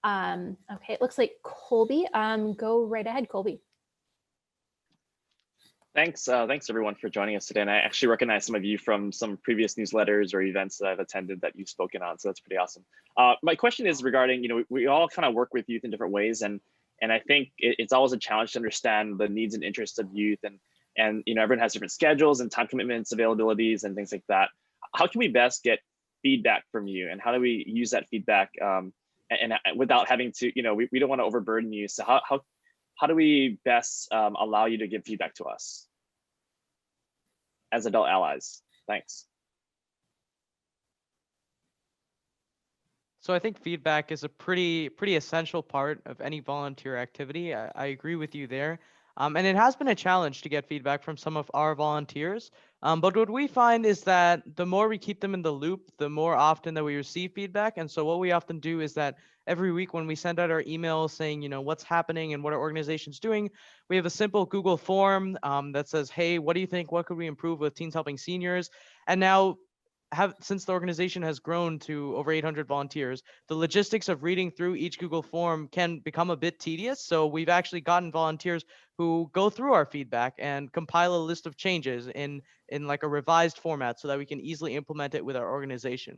Okay, it looks like Colby. Go right ahead, Colby. Thanks everyone for joining us today. And I actually recognize some of you from some previous newsletters or events that I've attended that you've spoken on. So that's pretty awesome. My question is regarding, we all kind of work with youth in different ways. And I think it's always a challenge to understand the needs and interests of youth. And everyone has different schedules and time commitments, availabilities, and things like that. How can we best get feedback from you? And how do we use that feedback and without having to, we don't want to overburden you. So how do we best allow you to give feedback to us as adult allies? Thanks. So I think feedback is a pretty essential part of any volunteer activity. I agree with you there. And it has been a challenge to get feedback from some of our volunteers. But what we find is that the more we keep them in the loop, the more often that we receive feedback. And so what we often do is that every week when we send out our emails saying, what's happening and what our organization's doing, we have a simple Google form that says, hey, what do you think? What could we improve with Teens Helping Seniors? And now, since the organization has grown to over 800 volunteers, the logistics of reading through each Google form can become a bit tedious. So we've actually gotten volunteers who go through our feedback and compile a list of changes in like a revised format so that we can easily implement it with our organization.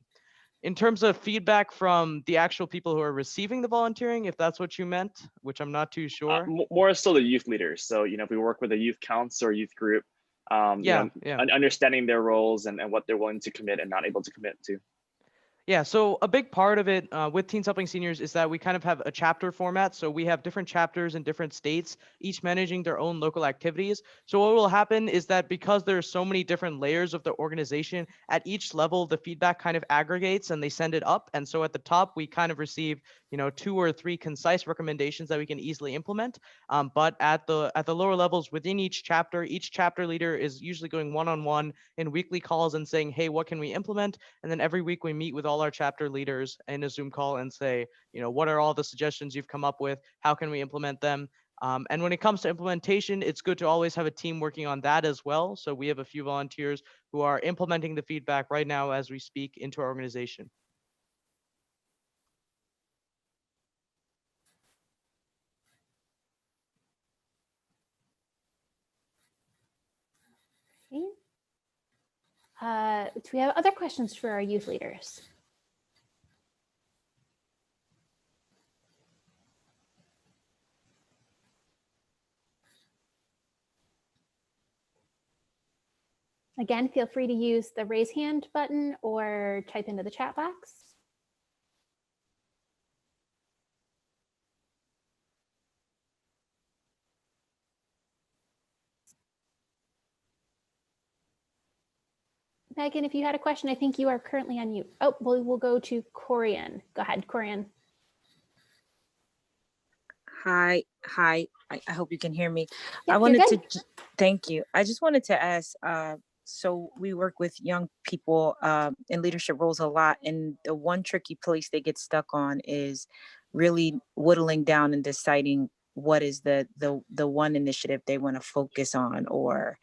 In terms of feedback from the actual people who are receiving the volunteering, if that's what you meant, which I'm not too sure. More so the youth leaders. So, if we work with a youth council or youth group, understanding their roles and what they're willing to commit and not able to commit to. Yeah, so a big part of it with Teens Helping Seniors is that we kind of have a chapter format. So we have different chapters in different states, each managing their own local activities. So what will happen is that because there are so many different layers of the organization, at each level, the feedback kind of aggregates and they send it up. And so at the top, we kind of receive 2 or 3 concise recommendations that we can easily implement. But at the lower levels within each chapter leader is usually going one-on-one in weekly calls and saying, hey, what can we implement? And then every week we meet with all our chapter leaders in a Zoom call and say, what are all the suggestions you've come up with? How can we implement them? And when it comes to implementation, it's good to always have a team working on that as well. So we have a few volunteers who are implementing the feedback right now as we speak into our organization. Do we have other questions for our youth leaders? Again, feel free to use the raise hand button or type into the chat box. Megan, if you had a question, I think you are currently on mute. Oh, we'll go to Corian. Go ahead, Corian. Hi. I hope you can hear me. Yep, I wanted to, thank you. I just wanted to ask, so we work with young people in leadership roles a lot, and the one tricky place they get stuck on is really whittling down and deciding what is the one initiative they want to focus on, or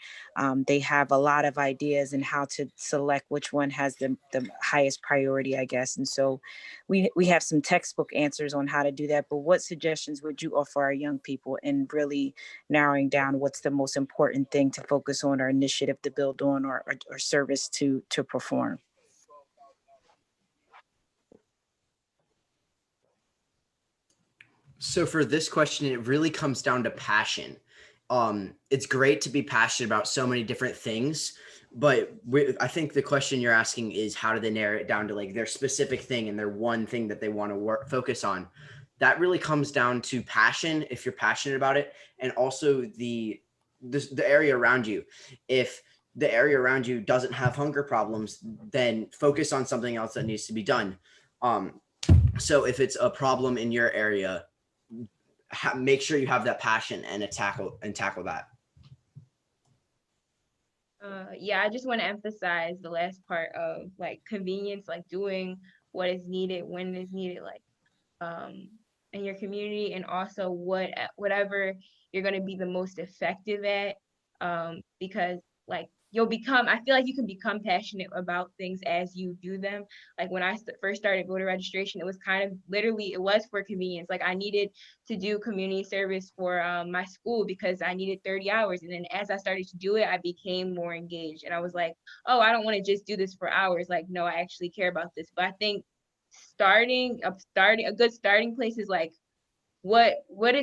they have a lot of ideas and how to select which one has the highest priority, I guess. And so we have some textbook answers on how to do that, but what suggestions would you offer our young people in really narrowing down what's the most important thing to focus on, or initiative to build on, or service to perform? So for this question, it really comes down to passion. It's great to be passionate about so many different things, but I think the question you're asking is how do they narrow it down to like their specific thing and their one thing that they want to focus on. That really comes down to passion, if you're passionate about it, and also the area around you. If the area around you doesn't have hunger problems, then focus on something else that needs to be done. So if it's a problem in your area, make sure you have that passion and tackle that. Yeah, I just want to emphasize the last part of like convenience, like doing what is needed when it is needed, like in your community, and also whatever you're going to be the most effective at, because like I feel like you can become passionate about things as you do them. Like when I first started voter registration, it was kind of literally, it was for convenience. Like I needed to do community service for my school because I needed 30 hours. And then as I started to do it, I became more engaged. And I was like, oh, I don't want to just do this for hours. Like, no, I actually care about this. But I think a good starting place is like, what do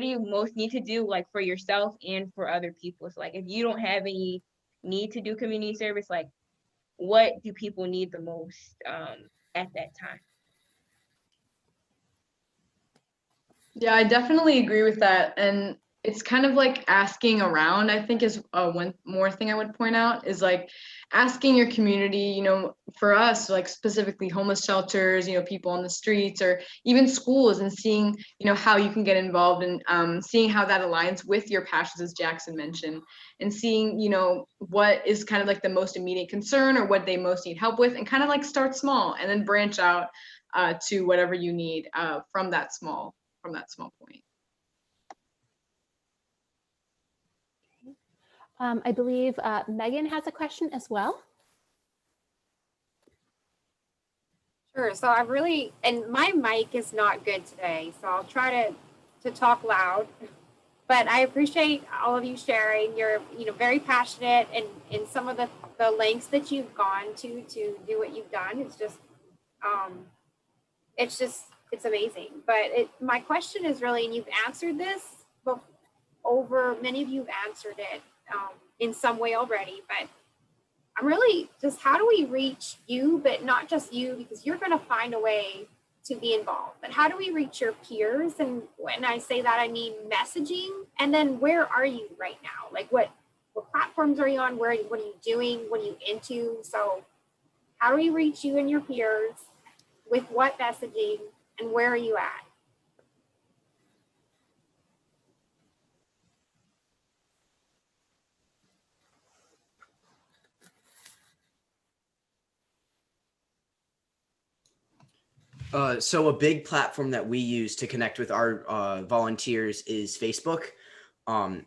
you most need to do, like for yourself and for other people? So like if you don't have any need to do community service, like what do people need the most at that time? Yeah, I definitely agree with that. And it's kind of like asking around, I think is one more thing I would point out is like asking your community, for us, like specifically homeless shelters, people on the streets or even schools, and seeing, how you can get involved, and seeing how that aligns with your passions, as Jackson mentioned, and seeing, what is kind of like the most immediate concern or what they most need help with, and kind of like start small and then branch out to whatever you need from that small point. I believe Megan has a question as well. Sure. So and my mic is not good today, so I'll try to talk loud. But I appreciate all of you sharing. You're very passionate, and in some of the lengths that you've gone to do what you've done. It's amazing. But my question is really, and you've answered this, but many of you have answered it in some way already, but I'm really just, how do we reach you, but not just you, because you're going to find a way to be involved, but how do we reach your peers? And when I say that, I mean messaging. And then where are you right now? Like what platforms are you on? What are you doing? What are you into? So how do we reach you and your peers? With what messaging, and where are you at? So a big platform that we use to connect with our volunteers is Facebook.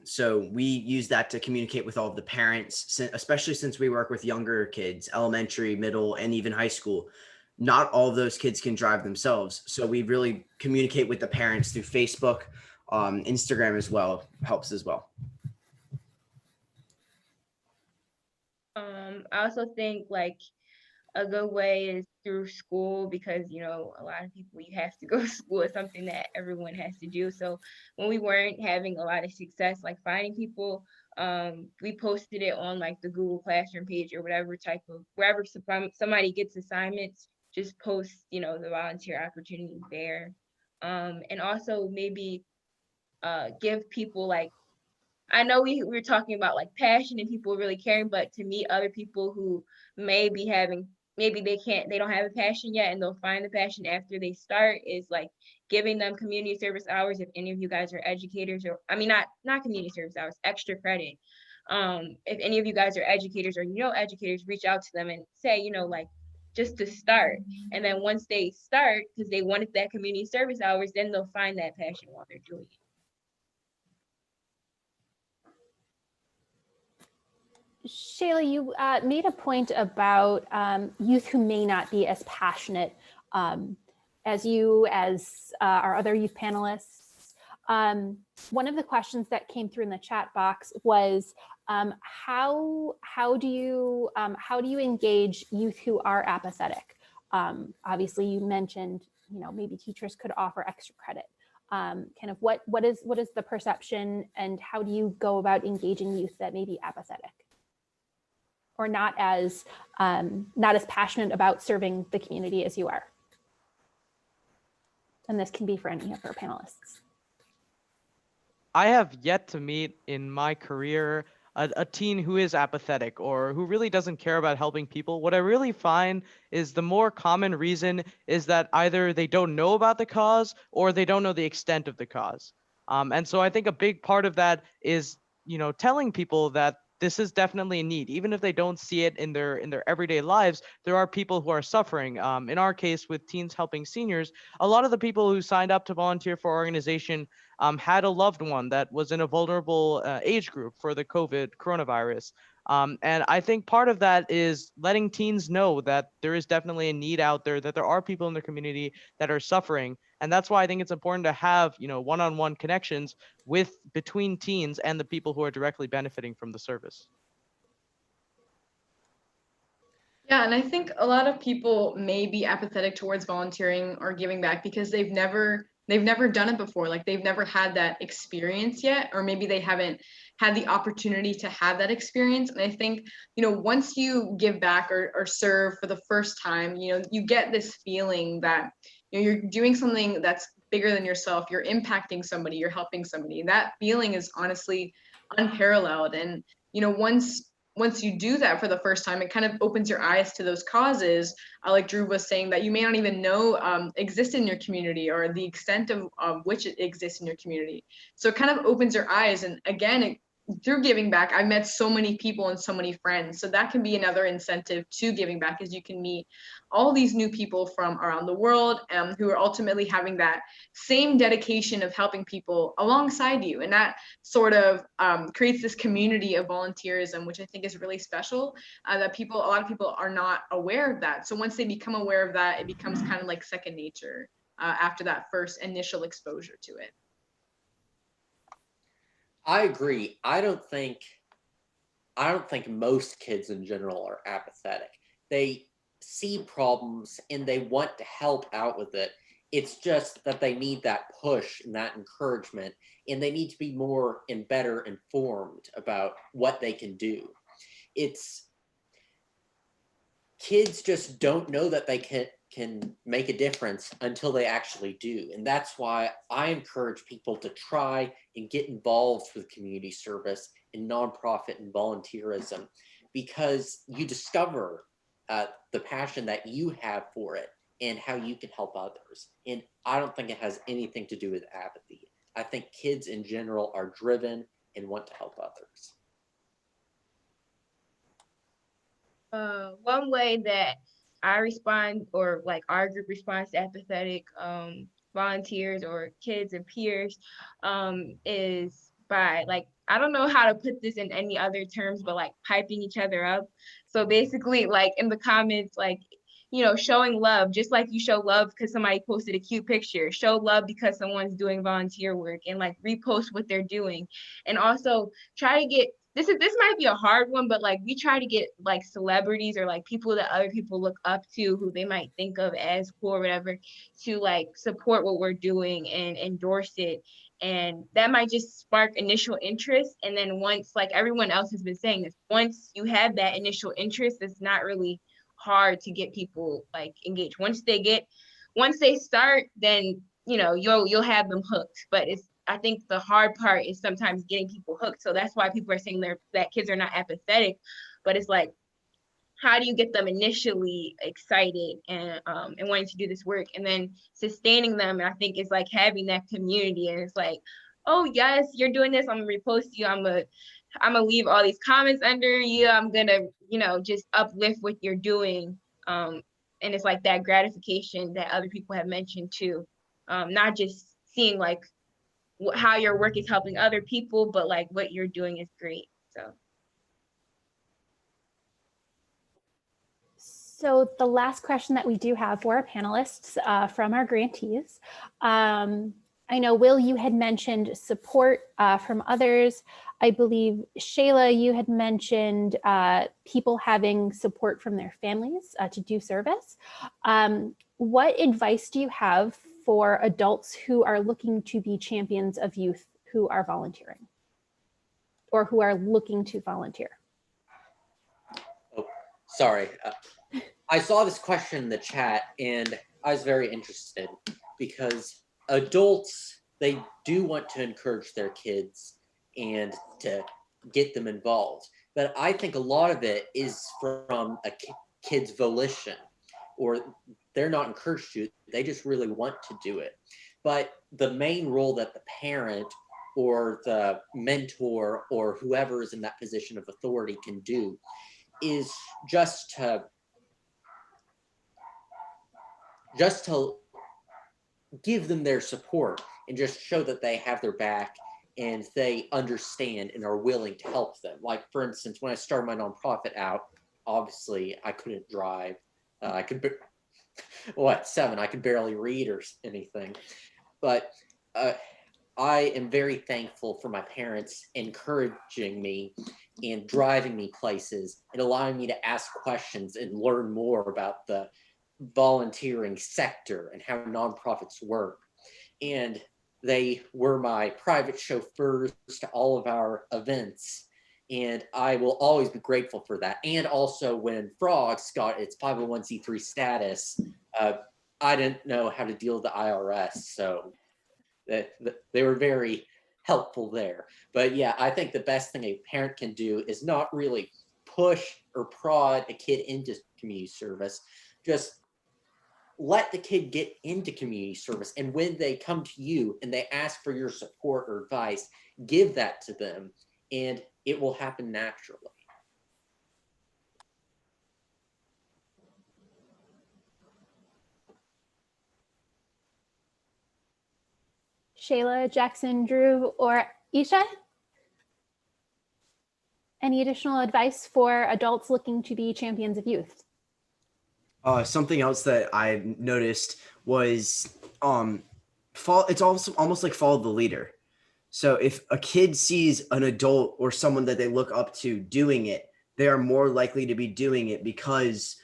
So we use that to communicate with all of the parents, especially since we work with younger kids, elementary, middle, and even high school. Not all of those kids can drive themselves. So we really communicate with the parents through Facebook. Instagram as well helps as well. I also think like a good way is through school, because a lot of people, you have to go to school. It's something that everyone has to do. So when we weren't having a lot of success like finding people, we posted it on like the Google Classroom page or wherever somebody gets assignments, just post the volunteer opportunity there. And also maybe give people, like, I know we were talking about like passion and people really caring, but to meet other people who maybe they don't have a passion yet, and they'll find the passion after they start, is like giving them community service hours. If any of you guys are educators, or not community service hours, extra credit. If any of you guys are educators or educators, reach out to them and say, like, just to start. And then once they start, because they wanted that community service hours, then they'll find that passion while they're doing it. Sheyla, you made a point about youth who may not be as passionate as you, as our other youth panelists. One of the questions that came through in the chat box was how do you engage youth who are apathetic? Obviously, you mentioned maybe teachers could offer extra credit. Kind of what is the perception, and how do you go about engaging youth that may be apathetic or not as passionate about serving the community as you are? And this can be for any of our panelists. I have yet to meet in my career a teen who is apathetic or who really doesn't care about helping people. What I really find is the more common reason is that either they don't know about the cause or they don't know the extent of the cause. And so I think a big part of that is, telling people that this is definitely a need. Even if they don't see it in their everyday lives, there are people who are suffering. In our case, with Teens Helping Seniors, a lot of the people who signed up to volunteer for our organization had a loved one that was in a vulnerable age group for the coronavirus. And I think part of that is letting teens know that there is definitely a need out there, that there are people in the community that are suffering. And that's why I think it's important to have, one-on-one connections between teens and the people who are directly benefiting from the service. Yeah, and I think a lot of people may be apathetic towards volunteering or giving back because they've never done it before. Like they've never had that experience yet, or maybe they haven't had the opportunity to have that experience. And I think, once you give back or serve for the first time, you get this feeling that you're doing something that's bigger than yourself. You're impacting somebody, you're helping somebody. And that feeling is honestly unparalleled. And, once you do that for the first time, it kind of opens your eyes to those causes, like Dhruv was saying, that you may not even know exist in your community, or the extent of which it exists in your community. So it kind of opens your eyes. And again, through giving back, I've met so many people and so many friends. So that can be another incentive to giving back, is you can meet all these new people from around the world who are ultimately having that same dedication of helping people alongside you. And that sort of creates this community of volunteerism, which I think is really special, that a lot of people are not aware of that. So once they become aware of that, it becomes kind of like second nature after that first initial exposure to it. I agree. I don't think most kids in general are apathetic. They see problems and they want to help out with it. It's just that they need that push and that encouragement, and they need to be more and better informed about what they can do. Kids just don't know that they can make a difference until they actually do. And that's why I encourage people to try and get involved with community service and nonprofit and volunteerism, because you discover the passion that you have for it and how you can help others. And I don't think it has anything to do with apathy. I think kids in general are driven and want to help others. One way that I respond, or like our group responds to apathetic volunteers or kids and peers, is by, like, I don't know how to put this in any other terms, but like piping each other up. So basically, like in the comments, like, showing love, just like you show love because somebody posted a cute picture, show love because someone's doing volunteer work, and like repost what they're doing. And also try to get, this might be a hard one, but like we try to get like celebrities or like people that other people look up to, who they might think of as cool or whatever, to like support what we're doing and endorse it. And that might just spark initial interest. And then once, like everyone else has been saying this, once you have that initial interest, it's not really hard to get people like engaged. Once they start, then you'll have them hooked. But I think the hard part is sometimes getting people hooked. So that's why people are saying that kids are not apathetic, but it's like, how do you get them initially excited and wanting to do this work, and then sustaining them? And I think it's like having that community, and it's like, oh yes, you're doing this, I'm gonna repost you, I'm gonna leave all these comments under you, I'm gonna just uplift what you're doing, and it's like that gratification that other people have mentioned too. Not just seeing like how your work is helping other people, but like what you're doing is great. So the last question that we do have for our panelists from our grantees, I know, Will, you had mentioned support from others. I believe, Sheyla, you had mentioned people having support from their families to do service. What advice do you have for adults who are looking to be champions of youth who are volunteering or who are looking to volunteer? Oh, sorry. I saw this question in the chat and I was very interested because adults, they do want to encourage their kids and to get them involved. But I think a lot of it is from a kid's volition, or they're not encouraged to, they just really want to do it. But the main role that the parent or the mentor or whoever is in that position of authority can do is just to give them their support and just show that they have their back and they understand and are willing to help them. Like, for instance, when I started my nonprofit out, obviously I couldn't drive. I could, 7, I could barely read or anything. But I am very thankful for my parents encouraging me and driving me places and allowing me to ask questions and learn more about the volunteering sector and how nonprofits work. And they were my private chauffeurs to all of our events. And I will always be grateful for that. And also when Frogs got its 501c3 status, I didn't know how to deal with the IRS. So they were very helpful there. But yeah, I think the best thing a parent can do is not really push or prod a kid into community service. Just let the kid get into community service. And when they come to you and they ask for your support or advice, give that to them and it will happen naturally. Sheyla, Jackson, Dhruv, or Esha? Any additional advice for adults looking to be champions of youth? Something else that I noticed was it's also almost like follow the leader. So if a kid sees an adult or someone that they look up to doing it, they are more likely to be doing it, because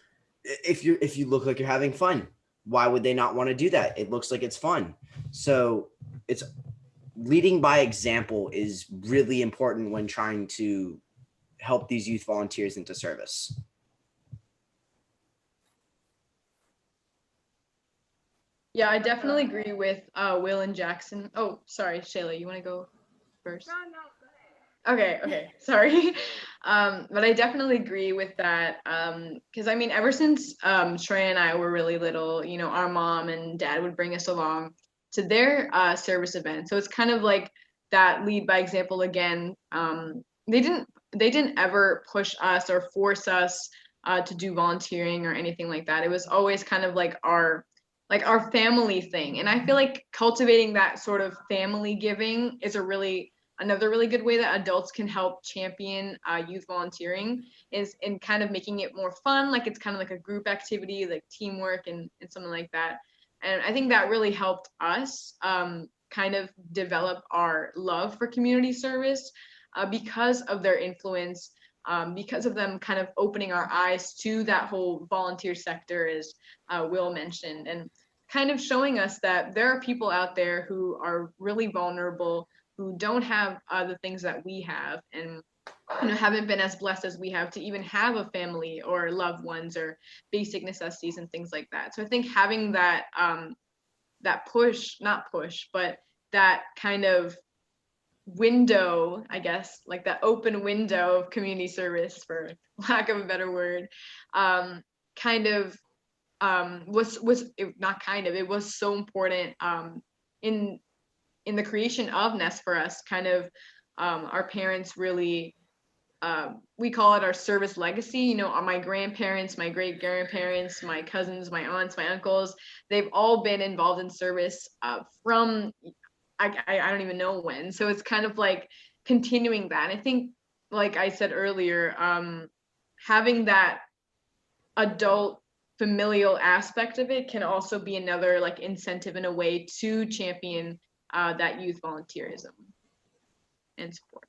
if you look like you're having fun, why would they not want to do that? It looks like it's fun. So it's leading by example is really important when trying to help these youth volunteers into service. Yeah, I definitely agree with Will and Jackson. Oh, sorry, Sheyla, you want to go first? No, go ahead. Okay, sorry. But I definitely agree with that. Because I mean, ever since Shreya and I were really little, you know, our mom and dad would bring us along to their service event. So it's kind of like that lead by example again. They didn't ever push us or force us to do volunteering or anything like that. It was always kind of like our family thing. And I feel like cultivating that sort of family giving is another really good way that adults can help champion youth volunteering, is in kind of making it more fun. Like it's kind of like a group activity, like teamwork and something like that. And I think that really helped us kind of develop our love for community service because of their influence, because of them kind of opening our eyes to that whole volunteer sector, as Will mentioned, and kind of showing us that there are people out there who are really vulnerable, who don't have the things that we have, and haven't been as blessed as we have to even have a family or loved ones or basic necessities and things like that. So I think having that that kind of window, I guess, like that open window of community service, for lack of a better word, it was so important in the creation of Nest for us. Kind of our parents really we call it our service legacy. You know, my grandparents, my great grandparents, my cousins, my aunts, my uncles, they've all been involved in service from I don't even know when. So it's kind of like continuing that. And I think, like I said earlier, having that adult familial aspect of it can also be another like incentive in a way to champion that youth volunteerism and support.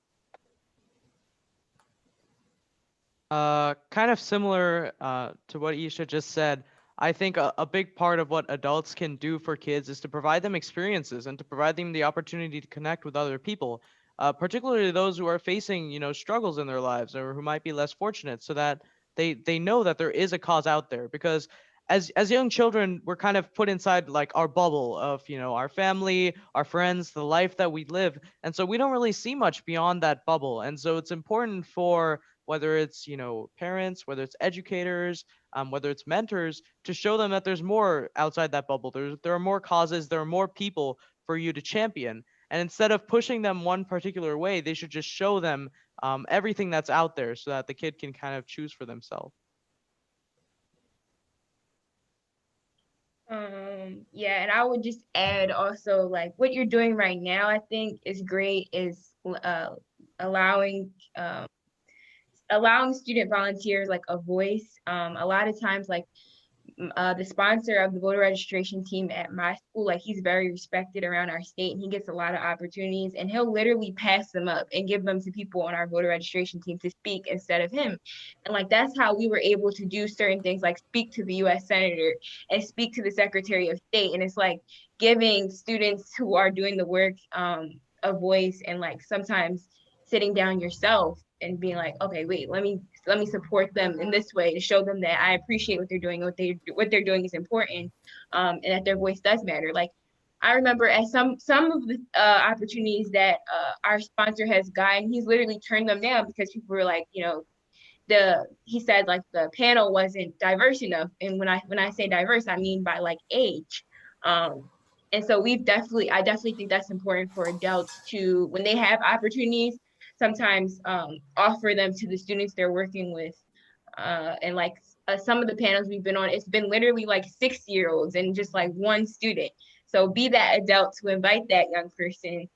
Kind of similar to what Esha just said. I think a big part of what adults can do for kids is to provide them experiences and to provide them the opportunity to connect with other people, particularly those who are facing, struggles in their lives or who might be less fortunate, so that they know that there is a cause out there. Because as young children, we're kind of put inside like our bubble of, our family, our friends, the life that we live, and so we don't really see much beyond that bubble. And so it's important for whether it's parents, whether it's educators, whether it's mentors, to show them that there's more outside that bubble. There are more causes, there are more people for you to champion. And instead of pushing them one particular way, they should just show them everything that's out there so that the kid can kind of choose for themselves. Yeah, and I would just add also, like, what you're doing right now, I think is great, is allowing student volunteers like a voice. A lot of times, like the sponsor of the voter registration team at my school, like he's very respected around our state, and he gets a lot of opportunities, and he'll literally pass them up and give them to people on our voter registration team to speak instead of him. And like that's how we were able to do certain things, like speak to the U.S. Senator and speak to the Secretary of State. And it's like giving students who are doing the work a voice, and like sometimes sitting down yourself and being like, okay, wait, let me support them in this way to show them that I appreciate what they're doing, what they're doing is important, and that their voice does matter. Like I remember at some of the opportunities that our sponsor has gotten, he's literally turned them down because people were like, he said like the panel wasn't diverse enough. And when I say diverse, I mean by like age. And so I definitely think that's important for adults to, when they have opportunities, sometimes offer them to the students they're working with. And like some of the panels we've been on, it's been literally like 6-year-olds and just like one student. So be that adult to invite that young person,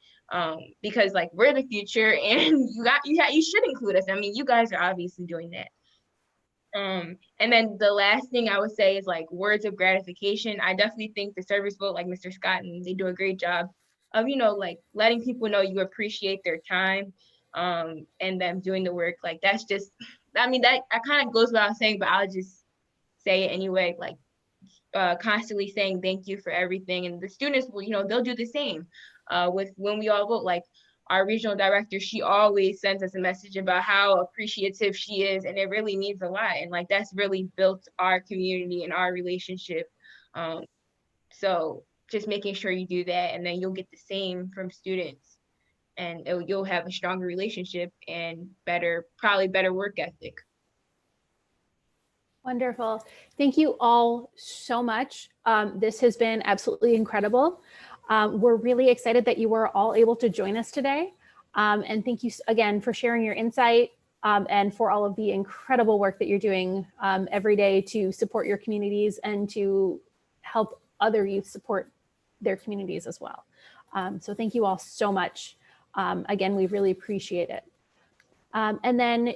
because like we're the future, and you should include us. I mean, you guys are obviously doing that. And then the last thing I would say is like words of gratification. I definitely think the service vote, like Mr. Scott, and they do a great job of, like letting people know you appreciate their time, and them doing the work. Like that's just, I mean, that kind of goes without saying, but I'll just say it anyway, like constantly saying thank you for everything. And the students will, they'll do the same with when we all vote. Like our regional director, she always sends us a message about how appreciative she is, and it really means a lot. And like that's really built our community and our relationship. So just making sure you do that, and then you'll get the same from students, and you'll have a stronger relationship and probably better work ethic. Wonderful. Thank you all so much. This has been absolutely incredible. We're really excited that you were all able to join us today. And thank you again for sharing your insight, and for all of the incredible work that you're doing every day to support your communities and to help other youth support their communities as well. So thank you all so much. Again, we really appreciate it. And then